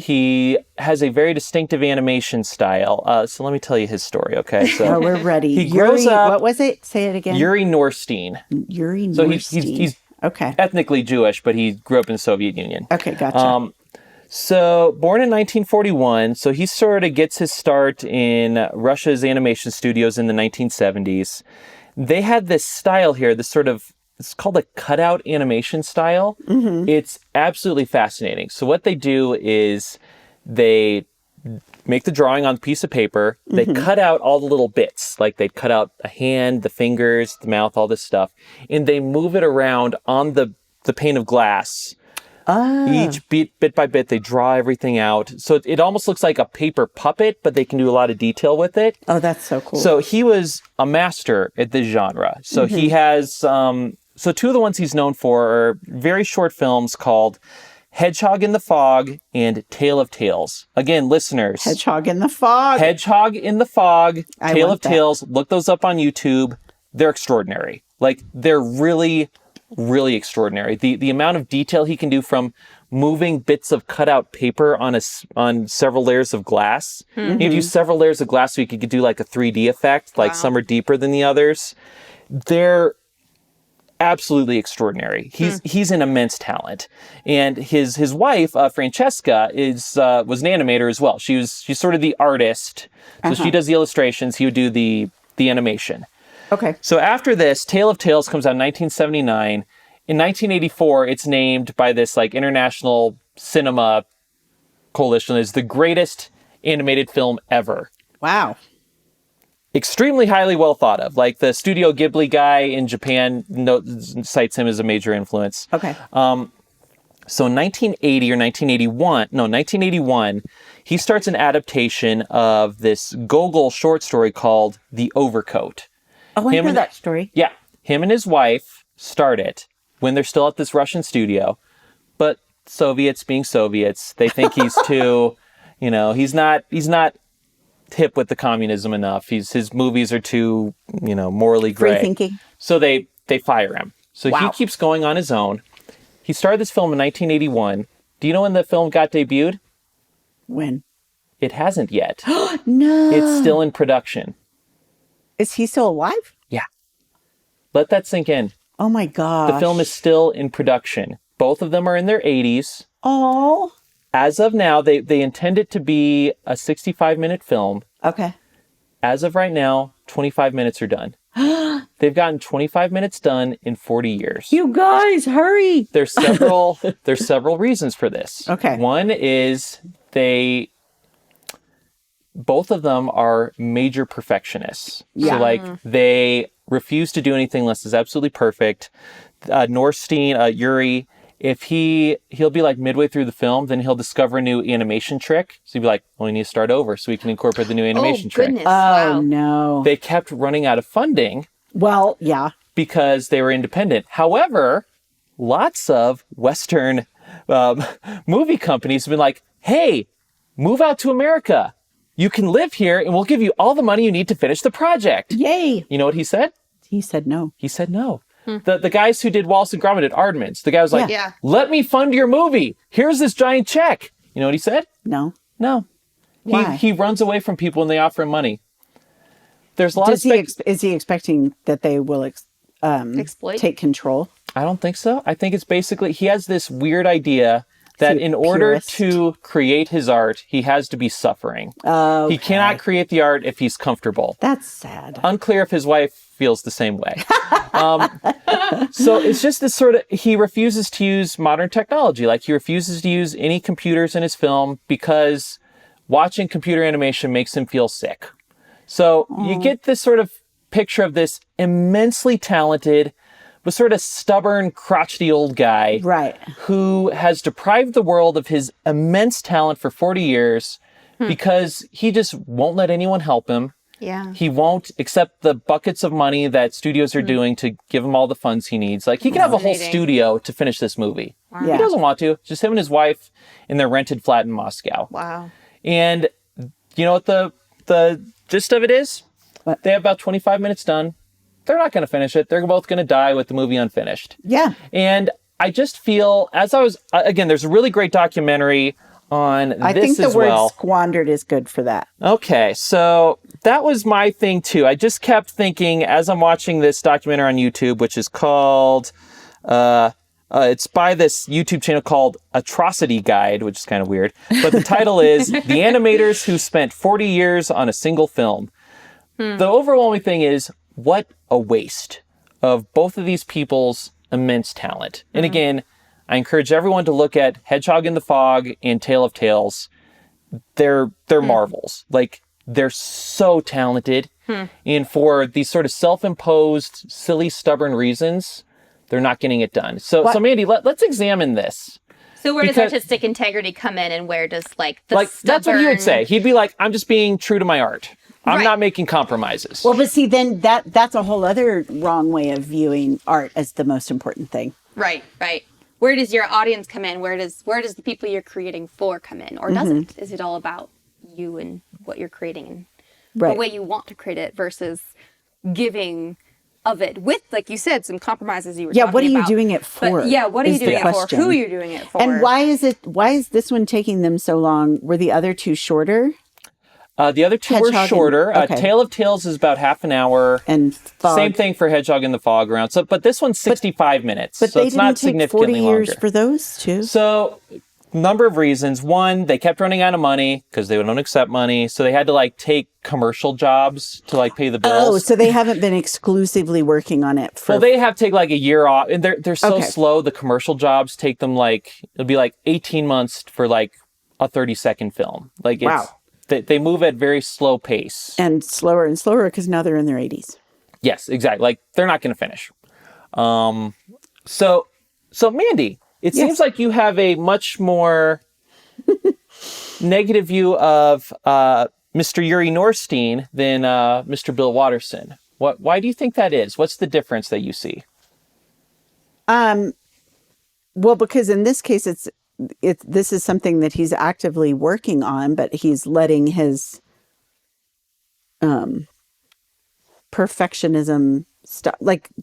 He has a very distinctive animation style. So let me tell you his story, okay? So Oh, we're ready. he grows up. What was it? Say it again. Yuri Norstein. Yuri So Norstein. he's okay. ethnically Jewish, but he grew up in the Soviet Union. Okay, gotcha. So born in 1941, so he sort of gets his start in Russia's animation studios in the 1970s. They had this style here, it's called a cutout animation style. It's absolutely fascinating. So what they do is they make the drawing on a piece of paper. They cut out all the little bits, like they cut out a hand, the fingers, the mouth, all this stuff, and they move it around on the pane of glass. Each bit by bit, they draw everything out. So it almost looks like a paper puppet, but they can do a lot of detail with it. Oh, that's so cool. So he was a master at this genre. So he has, so two of the ones he's known for are very short films called Hedgehog in the Fog and Tale of Tales. Again, listeners. Hedgehog in the Fog. Hedgehog in the Fog, Tale of that. Tales. Look those up on YouTube. They're extraordinary. Like, they're really, really extraordinary. The amount of detail he can do from moving bits of cutout paper on several layers of glass. He could use several layers of glass so he could do like a 3D effect, like some are deeper than the others. They're absolutely extraordinary. He's an immense talent. And his wife, Francesca, was an animator as well. She's sort of the artist. So she does the illustrations, he would do the animation. Okay. So after this, Tale of Tales comes out in 1979. In 1984, it's named by this like international cinema coalition as the greatest animated film ever. Wow. Extremely highly well thought of. Like the Studio Ghibli guy in Japan cites him as a major influence. Okay. So in 1981, he starts an adaptation of this Gogol short story called The Overcoat. Oh, I know that story. Yeah. Him and his wife start it when they're still at this Russian studio. But Soviets being Soviets, they think he's too, he's not hip with the communism enough. His movies are too, morally gray. Free thinking. So they fire him. So Wow. he keeps going on his own. He started this film in 1981. Do you know when the film got debuted? When? It hasn't yet. No. It's still in production. Is he still alive? Yeah. Let that sink in. Oh my gosh. The film is still in production. Both of them are in their 80s. Oh. As of now, they intend it to be a 65-minute film. Okay. As of right now, 25 minutes are done. They've gotten 25 minutes done in 40 years. You guys, hurry. There's several reasons for this. Okay. One is both of them are major perfectionists. Yeah. So like they refuse to do anything unless it's absolutely perfect. Norstein, Yuri, if he'll be like midway through the film, then he'll discover a new animation trick. So he'll be like, we need to start over so we can incorporate the new animation trick. Goodness. Oh, Wow. no. They kept running out of funding Well, yeah. because they were independent. However, lots of Western movie companies have been like, hey, move out to America. You can live here and we'll give you all the money you need to finish the project. Yay. You know what he said? He said no. He said no. The guys who did Wallace and Gromit at Aardman's, the guy was like, Yeah. let me fund your movie. Here's this giant check. You know what he said? No. No. Why? He runs away from people when they offer him money. There's a lot Is he expecting that they will Exploit? take control? I don't think so. I think it's basically, he has this weird idea that Is he in order purist? to create his art, he has to be suffering. Oh, He cannot create the art if he's comfortable. That's sad. Unclear if his wife feels the same way. So it's just this sort of, he refuses to use modern technology. Like he refuses to use any computers in his film because watching computer animation makes him feel sick. So you get this sort of picture of this immensely talented, but sort of stubborn, crotchety old guy. Right. Who has deprived the world of his immense talent for 40 years because he just won't let anyone help him. Yeah. He won't accept the buckets of money that studios are doing to give him all the funds he needs. Like, he can have a whole Fascinating. studio to finish this movie. Yeah. He doesn't want to. Just him and his wife in their rented flat in Moscow. Wow. And you know what the gist of it is? What? They have about 25 minutes done. they're not going to finish it. They're both going to die with the movie unfinished. Yeah. And I just feel, as I was, again, there's a really great documentary on I this think the as word well. squandered is good for that. Okay, so that was my thing too. I just kept thinking as I'm watching this documentary on YouTube, which is called, it's by this YouTube channel called Atrocity Guide, which is kind of weird. But the title is The Animators Who Spent 40 Years on a Single Film. The overwhelming thing is, what a waste of both of these people's immense talent. And again, I encourage everyone to look at Hedgehog in the Fog and Tale of Tales. They're marvels. Like, they're so talented. And for these sort of self-imposed, silly, stubborn reasons, they're not getting it done. So Mandy, let's examine this. So where does artistic integrity come in, and where does like the stubborn... That's what he would say. He'd be like, I'm just being true to my art. I'm not making compromises. Well, but see, then that's a whole other wrong way of viewing art as the most important thing. Right. Where does your audience come in? Where does the people you're creating for come in? Or does it? Is it all about you and what you're creating and the way you want to create it versus giving of it with, like you said, some compromises you were talking about. What are you doing it for? But, what are you doing it for? Who are you doing it for? And why is this one taking them so long? Were the other two shorter? The other two were shorter. Tale of Tales is about half an hour. And Fog. Same thing for Hedgehog in the Fog around. So, but this one's 65 minutes. But so they it's not didn't take significantly 40 years longer. for those two. So, number of reasons. One, they kept running out of money because they don't accept money. So they had to take commercial jobs to pay the bills. Oh, so they haven't been exclusively working on it for... Well, they have to take a year off. And they're so slow. The commercial jobs take them it'll be 18 months for a 30-second film. Wow. They move at very slow pace. And slower because now they're in their 80s. Yes, exactly. They're not going to finish. So Mandy, it seems like you have a much more negative view of Mr. Yuri Norstein than Mr. Bill Watterson. Why do you think that is? What's the difference that you see? Well, because in this case, this is something that he's actively working on, but he's letting his perfectionism stuff.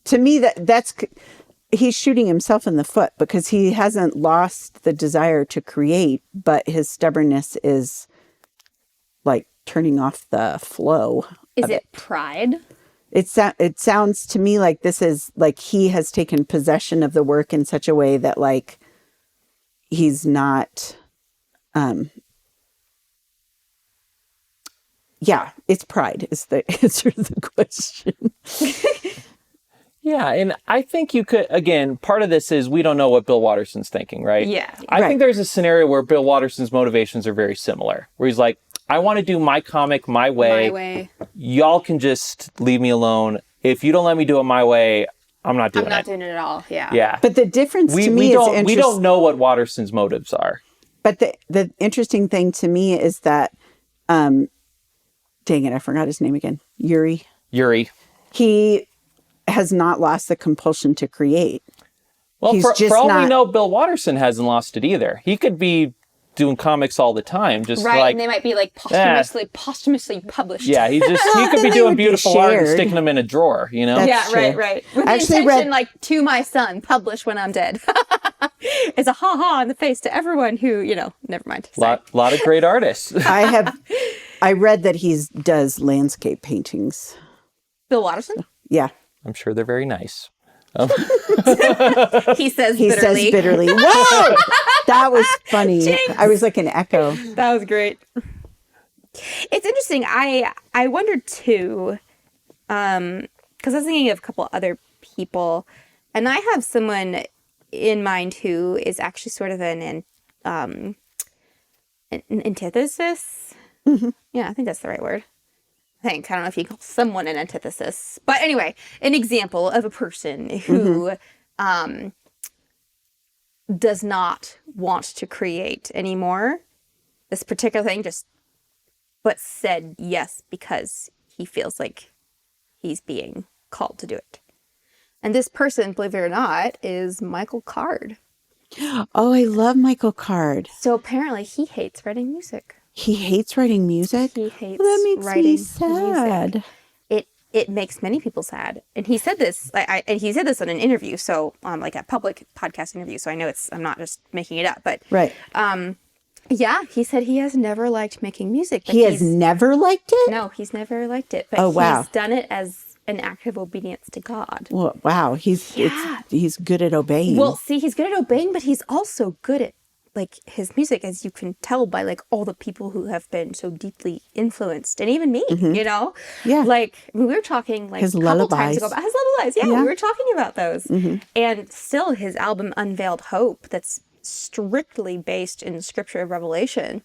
To me, that's he's shooting himself in the foot because he hasn't lost the desire to create, but his stubbornness is turning off the flow. Is it pride? It sounds to me like this is he has taken possession of the work in such a way that he's not, it's pride is the answer to the question. Yeah, and I think you could, again, part of this is we don't know what Bill Watterson's thinking, right? Yeah. I think there's a scenario where Bill Watterson's motivations are very similar, where he's like, I want to do my comic my way. My way. Y'all can just leave me alone. If you don't let me do it my way, I'm not doing it. I'm not doing it at all. Yeah. Yeah. But the difference to me is interesting. We don't know what Watterson's motives are. But the interesting thing to me is that, dang it, I forgot his name again. Yuri. He has not lost the compulsion to create. Well, for all we know, Bill Watterson hasn't lost it either. He could be doing comics all the time, just and they might be posthumously published. Yeah, he could be doing beautiful art and sticking them in a drawer, That's true. Right. With the intention, to my son, publish when I'm dead. It's a ha-ha in the face to everyone who, never mind. Lot of great artists. I read that he does landscape paintings. Bill Watterson? Yeah. I'm sure they're very nice. He says bitterly. Whoa! That was funny. Jinx. I was like an echo. That was great. It's interesting. I wondered too, because I was thinking of a couple other people, and I have someone in mind who is actually sort of an antithesis. Mm-hmm. Yeah, I think that's the right word. I don't know if you call someone an antithesis, but anyway, an example of a person who does not want to create anymore. This particular thing but said yes because he feels like he's being called to do it. And this person, believe it or not, is Michael Card. Oh, I love Michael Card. So apparently he hates writing music. He hates writing music? He hates that makes writing me sad. music. it makes many people sad. And he said this, and he said this in an interview, so like a public podcast interview. So I know I'm not just making it up, but Right. Yeah, he said he has never liked making music. But He has never liked it? No, he's never liked it. But Oh, wow. he's done it as an act of obedience to God. Well, wow. He's good at obeying. Well, see, he's good at obeying, but he's also good at like his music, as you can tell by like all the people who have been so deeply influenced, and even me, you know? Yeah. Like we were talking like His a couple lullabies. times ago about his lullabies. Yeah, we were talking about those. And still his album Unveiled Hope, that's strictly based in Scripture of Revelation,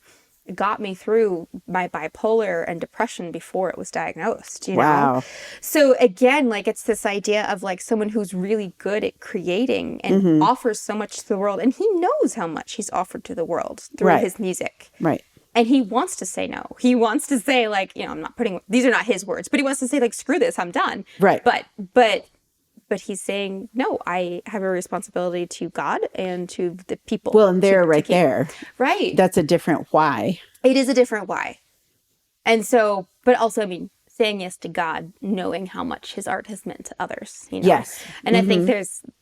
got me through my bipolar and depression before it was diagnosed, you know? Wow. So again, like it's this idea of like someone who's really good at creating and offers so much to the world, and he knows how much he's offered to the world through Right. his music. Right. And he wants to say no. He wants to say like, you know, I'm not putting, these are not his words, but he wants to say like, screw this, I'm done. Right. But he's saying, no, I have a responsibility to God and to the people. Well, and there, to right keep- there. Right. That's a different why. It is a different why. And so, but also, I mean, saying yes to God, knowing how much his art has meant to others, you know? Yes. And I think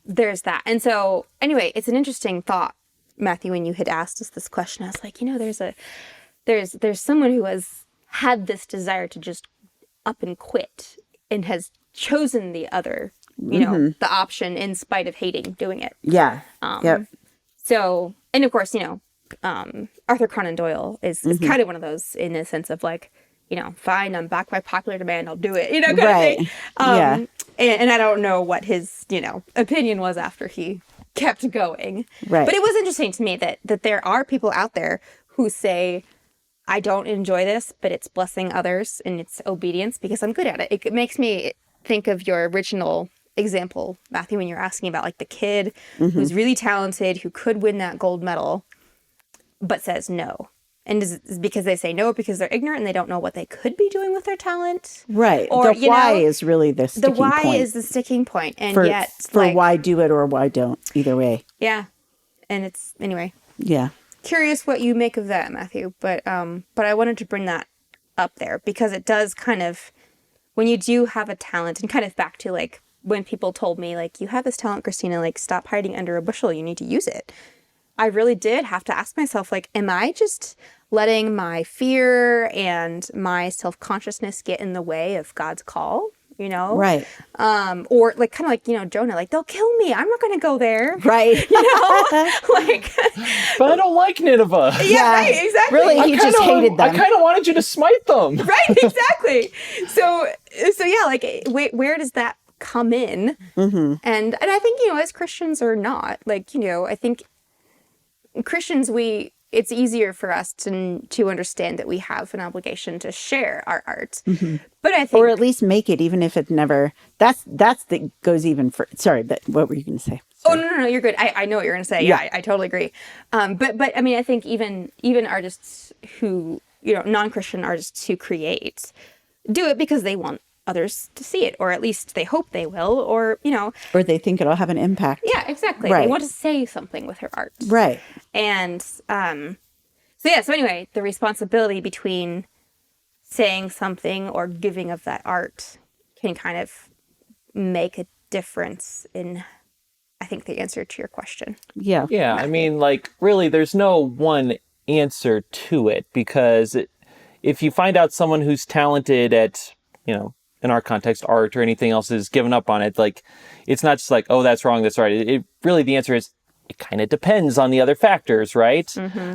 there's that. And so anyway, it's an interesting thought, Matthew, when you had asked us this question. I was like, you know, there's someone who has had this desire to just up and quit and has chosen the other, you know, the option in spite of hating doing it. Yeah. Yep. So, and of course, you know, Arthur Conan Doyle is kind of one of those in the sense of like, you know, fine, I'm back by popular demand, I'll do it, you know, kind Right. of thing. Yeah. And I don't know what his, you know, opinion was after he kept going. Right. But it was interesting to me that there are people out there who say, I don't enjoy this, but it's blessing others and it's obedience because I'm good at it. It makes me think of your original example, Matthew, when you're asking about like the kid who's really talented, who could win that gold medal, but says no. And is because they say no because they're ignorant and they don't know what they could be doing with their talent. Right. Or, the you why know, is really the sticking the why point. is the sticking point. And for, yet, for like, why do it or why don't. Either way. yeah. And it's, anyway, Yeah. curious what you make of that, Matthew. But I wanted to bring that up there because it does kind of, when you do have a talent, and kind of back to like when people told me like, you have this talent, Christina, like stop hiding under a bushel, you need to use it. I really did have to ask myself, like, am I just letting my fear and my self-consciousness get in the way of God's call? You know? Right. Or like, kind of like, you know, Jonah, like, they'll kill me, I'm not going to go there. Right. You know? Like, But I don't like Nineveh. yeah, right, exactly. Really, he just hated them. I kind of wanted you to smite them. Right, exactly. So yeah, like, where does that come in? And I think, you know, as Christians or not, like, you know, I think Christians, it's easier for us to understand that we have an obligation to share our art. But I think, Or at least make it, even if it never. That goes even for. Sorry, but what were you going to say? oh no, you're good. I know what you're going to say. Yeah, I totally agree. But I mean, I think even artists who, you know, non-Christian artists who create do it because they want others to see it, or at least they hope they will, or, you know. Or they think it'll have an impact. Yeah, exactly. Right. They want to say something with their art. Right. And so anyway, the responsibility between saying something or giving of that art can kind of make a difference in, I think, the answer to your question. Yeah. Yeah, I mean, like, really, there's no one answer to it, because if you find out someone who's talented at, you know, in our context, art or anything else, is given up on it, like, it's not just like, oh, that's wrong, that's right. It really, the answer is, it kind of depends on the other factors, right?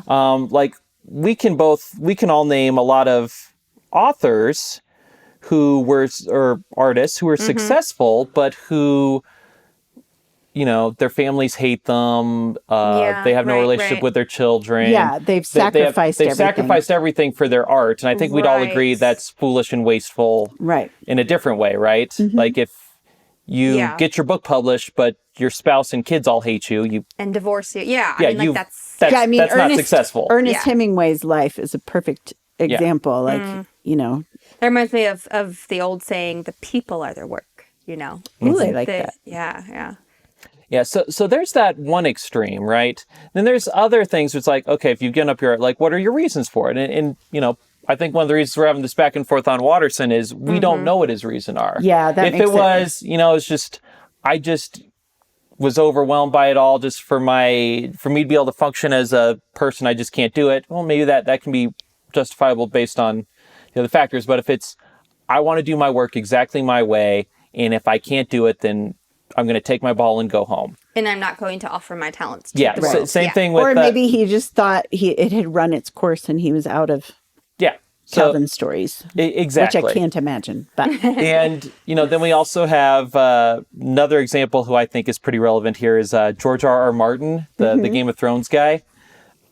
Like, we can all name a lot of authors or artists who were successful, but who, you know, their families hate them. They have no relationship with their children. Yeah, they've sacrificed they've everything. sacrificed everything for their art. And I think we'd all agree that's foolish and wasteful. Right. In a different way, right? Like, if you get your book published, but your spouse and kids all hate you, and divorce you. Yeah, yeah, I mean, like, that's that's not successful. Ernest Hemingway's life is a perfect example. Like, you know. That reminds me of the old saying, the people are their work, you know. Ooh, I like that. Yeah. Yeah, so there's that one extreme, right? Then there's other things. It's like, okay, if you've given up your art, like, what are your reasons for it? And you know, I think one of the reasons we're having this back and forth on Watterson is we don't know what his reasons are. Yeah, that if makes it was, it's just I just was overwhelmed by it all. Just for me to be able to function as a person, I just can't do it. Well, maybe that can be justifiable based on the factors. But if it's I want to do my work exactly my way, and if I can't do it, then I'm going to take my ball and go home. And I'm not going to offer my talents to the world. Same thing with... Or maybe he just thought it had run its course and he was out of Calvin stories. Exactly. Which I can't imagine. But And, then we also have another example who I think is pretty relevant here is George R.R. Martin, the Game of Thrones guy.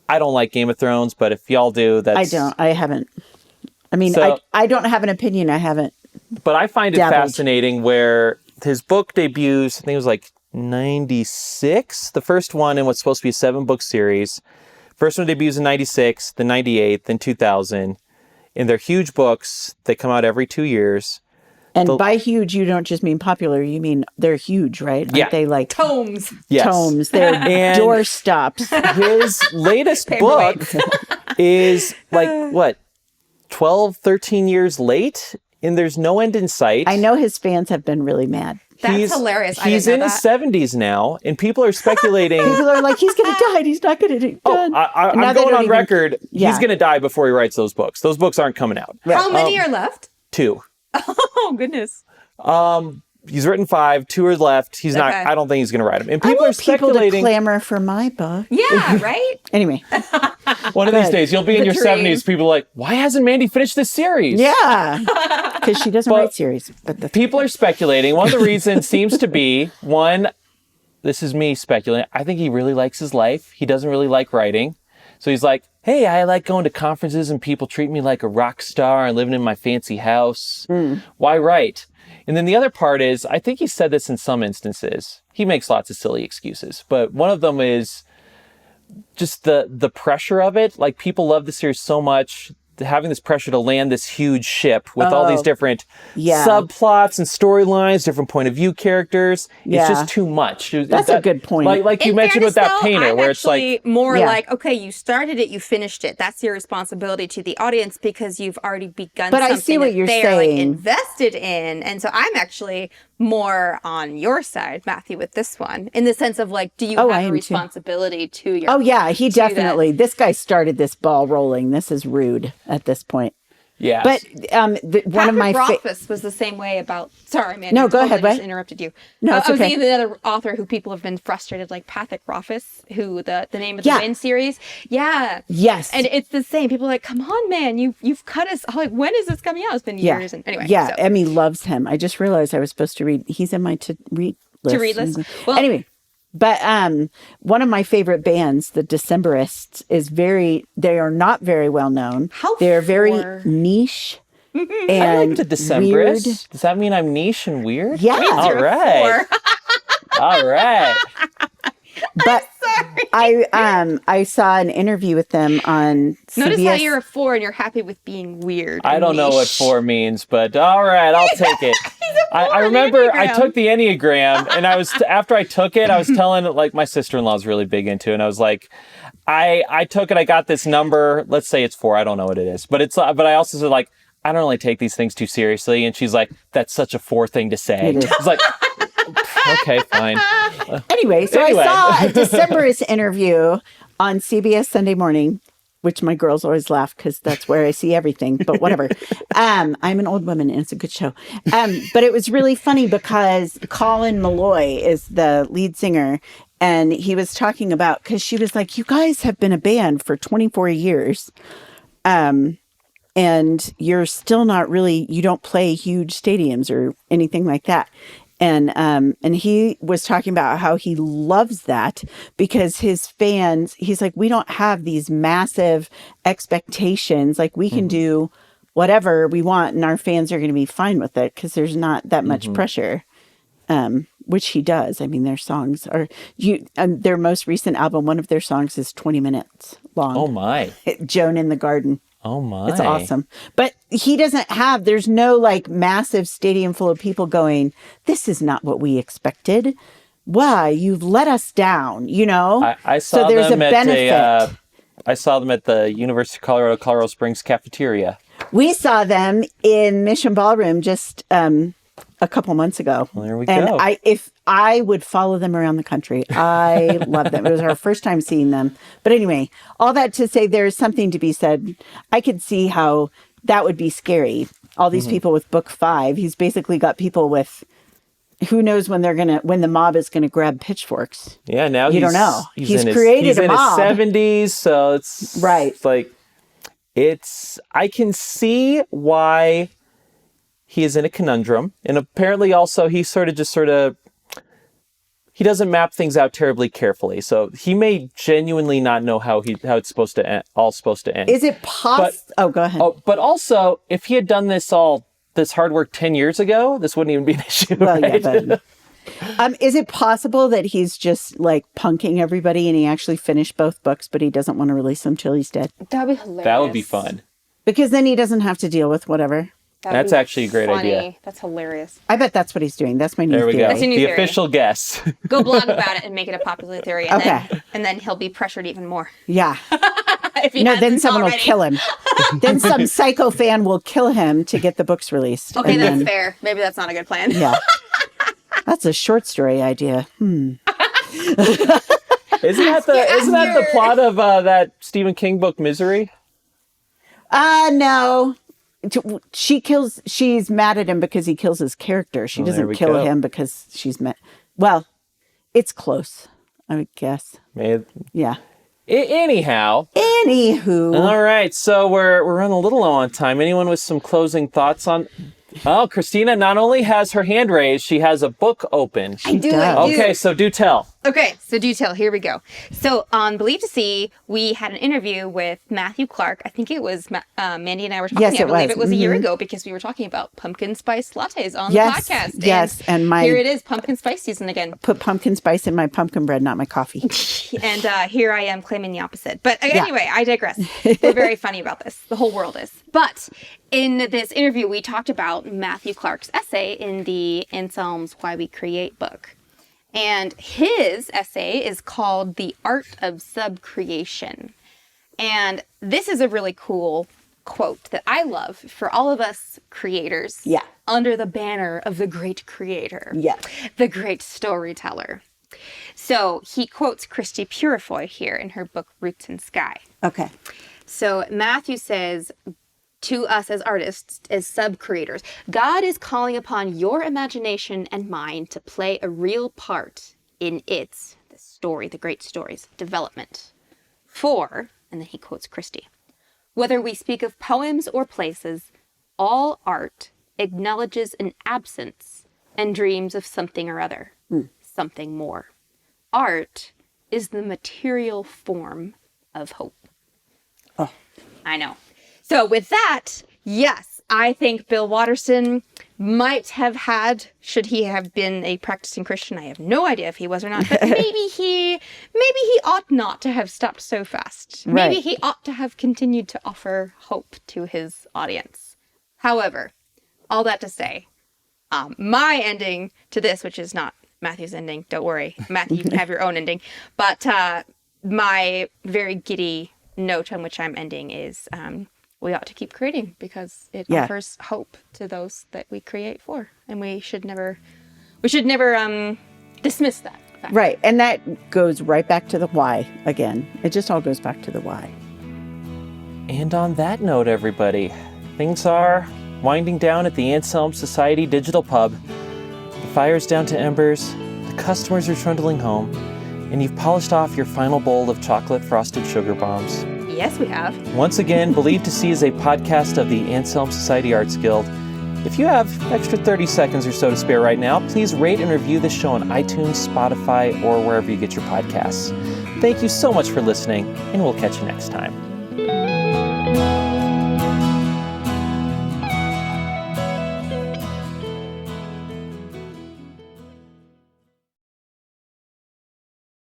I don't like Game of Thrones, but if y'all do, that's... I don't. I haven't. I mean, I don't have an opinion. I haven't. But I find it dabbled. fascinating where his book debuts, I think it was like 96, the first one in what's supposed to be a 7-book series. First one debuts in 96, then 98, then 2000. And they're huge books. They come out every 2 years. And by huge, you don't just mean popular. You mean they're huge, right? Aren't they like tomes? Yes. Tomes. They're doorstops. His latest book is like, 12, 13 years late? And there's no end in sight. I know his fans have been really mad. That's hilarious. He's in his 70s now, and people are speculating. People are like, he's going to die. And he's not going to do done. I'm going on record. He's going to die before he writes those books. Those books aren't coming out. How many are left? 2. Oh, goodness. He's written 5. 2 are left. He's not. I don't think he's going to write them. And people are People speculating. to clamor for my book. Yeah, right? Anyway. One of these days, you'll be in your dream. 70s. People are like, why hasn't Mandy finished this series? Yeah. Because she doesn't write series. But people are speculating. One of the reasons seems to be, this is me speculating. I think he really likes his life. He doesn't really like writing. So he's like, hey, I like going to conferences and people treat me like a rock star and living in my fancy house. Why write? And then the other part is, I think he said this in some instances. He makes lots of silly excuses. But one of them is just the pressure of it. Like, people love the series so much. Having this pressure to land this huge ship with all these different subplots and storylines, different point of view characters. It's just too much. That's a good point. Like you mentioned with that painter, where it's like more like, okay, you started it, you finished it. That's your responsibility to the audience because you've already begun. But something I see what you're they're saying. like invested in, and so I'm actually more on your side, Matthew, with this one, in the sense of like, do you have a responsibility to your? Oh yeah, he definitely. This guy started this ball rolling. This is rude at this point. Yeah. But one of my Rothfuss was the same way about. Sorry, man. No, go ahead. Just interrupted you. No, it's I was okay. thinking of another author who people have been frustrated, like Patrick Rothfuss, who the name of the Wind series. Yeah. Yes. And it's the same. People are like, come on, man, you've cut us. Like, when is this coming out? It's been years. And anyway. Yeah. So. Emmy loves him. I just realized I was supposed to read. He's in my to read list. Well, anyway. But one of my favorite bands, the Decemberists, they are not very well known. They're very niche. And I like the Decemberists. weird. Does that mean I'm niche and weird? Yeah. All right. All right. But I saw an interview with them on CBS. Notice how you're a 4 and you're happy with being weird. I don't know what 4 means, but all right, I'll take it. I remember I took the Enneagram, and after I took it, I was telling like my sister-in-law's really big into it, and I was like, I took it, I got this number. Let's say it's 4. I don't know what it is, but I also said like, I don't really take these things too seriously, and she's like, that's such a 4 thing to say. It's like, okay, fine. Anyway, I saw a Decemberist interview on CBS Sunday Morning, which my girls always laugh because that's where I see everything, but whatever. I'm an old woman and it's a good show. But it was really funny because Colin Malloy is the lead singer, and he was talking about, because she was like, you guys have been a band for 24 years. And you're still not really, you don't play huge stadiums or anything like that. And he was talking about how he loves that because his fans, he's like, we don't have these massive expectations. Like, we can do whatever we want and our fans are going to be fine with it because there's not that much pressure, which he does. I mean, their songs are, their most recent album, one of their songs is 20 minutes long. Oh, my. Joan in the Garden. Oh, my. It's awesome. But he doesn't have, there's no like massive stadium full of people going, this is not what we expected. Why? You've let us down, you know? I saw so there's them a benefit. I saw them at the University of Colorado Springs cafeteria. We saw them in Mission Ballroom just a couple months ago. Well, there we and go. If I would follow them around the country, I love them. It was our first time seeing them. But anyway, all that to say, there's something to be said. I could see how that would be scary. All these people with book 5. He's basically got people with, who knows when when the mob is gonna grab pitchforks. Yeah, now you don't know. He's in created a in mob. his 70s, so it's Right. like I can see why he is in a conundrum, and apparently also he he doesn't map things out terribly carefully, so he may genuinely not know how it's supposed to end, Is it possible? Oh, go ahead. Oh, but also, if he had done this hard work 10 years ago, this wouldn't even be an issue. Well, right? yeah, but is it possible that he's just like punking everybody and he actually finished both books, but he doesn't want to release them till he's dead? That'd be hilarious. That would be fun. Because then he doesn't have to deal with whatever. That's actually a great idea. That's hilarious. I bet that's what he's doing. That's my new There we theory. go. That's your new The theory. official guess. Go blog about it and make it a popular theory. And Okay. and then he'll be pressured even more. Yeah. If he No, hasn't then someone already. will kill him. Then some psycho fan will kill him to get the books released. Okay, And that's then- fair. Maybe that's not a good plan. Yeah. That's a short story idea. Isn't that the plot of that Stephen King book, Misery? No. She's mad at him because he kills his character. She Well, there doesn't we kill go. him because she's mad. Well, it's close, I would guess. Yeah. Anyhow. Anywho. All right, so we're running a little low on time. Anyone with some closing thoughts on... Oh, Christina not only has her hand raised, she has a book open. I do. Okay, so do tell. Okay, so do tell. Here we go. So on Believe to See, we had an interview with Matthew Clark. I think it was Mandy and I were talking. Yes, I it believe was. it was a year ago because we were talking about pumpkin spice lattes on the podcast. Yes, and here it is, pumpkin spice season again. Put pumpkin spice in my pumpkin bread, not my coffee. And here I am claiming the opposite. But anyway, I digress. We're very funny about this. The whole world is. But in this interview, we talked about Matthew Clark's essay in the Anselm's Why We Create book. And his essay is called The Art of Subcreation. And this is a really cool quote that I love for all of us creators. Yeah. Under the banner of the great creator. Yeah. The great storyteller. So he quotes Christy Purifoy here in her book Roots in Sky. Okay. So Matthew says to us as artists, as sub-creators, God is calling upon your imagination and mind to play a real part in the story, the great story's development. For, and then he quotes Christy, whether we speak of poems or places, all art acknowledges an absence and dreams of something or other, something more. Art is the material form of hope. Oh. I know. So with that, yes, I think Bill Watterson might have had, should he have been a practicing Christian, I have no idea if he was or not, but maybe he ought not to have stopped so fast. Right. Maybe he ought to have continued to offer hope to his audience. However, all that to say, my ending to this, which is not Matthew's ending, don't worry, Matthew, you can have your own ending, but my very giddy note on which I'm ending is we ought to keep creating because it offers hope to those that we create for, and we should never dismiss that fact. Right. And that goes right back to the why again. It just all goes back to the why. And on that note, everybody, things are winding down at the Anselm Society Digital Pub. The fire's down to embers, the customers are trundling home, and you've polished off your final bowl of chocolate frosted sugar bombs. Yes, we have. Once again, Believe to See is a podcast of the Anselm Society Arts Guild. If you have extra 30 seconds or so to spare right now, please rate and review this show on iTunes, Spotify, or wherever you get your podcasts. Thank you so much for listening, and we'll catch you next time.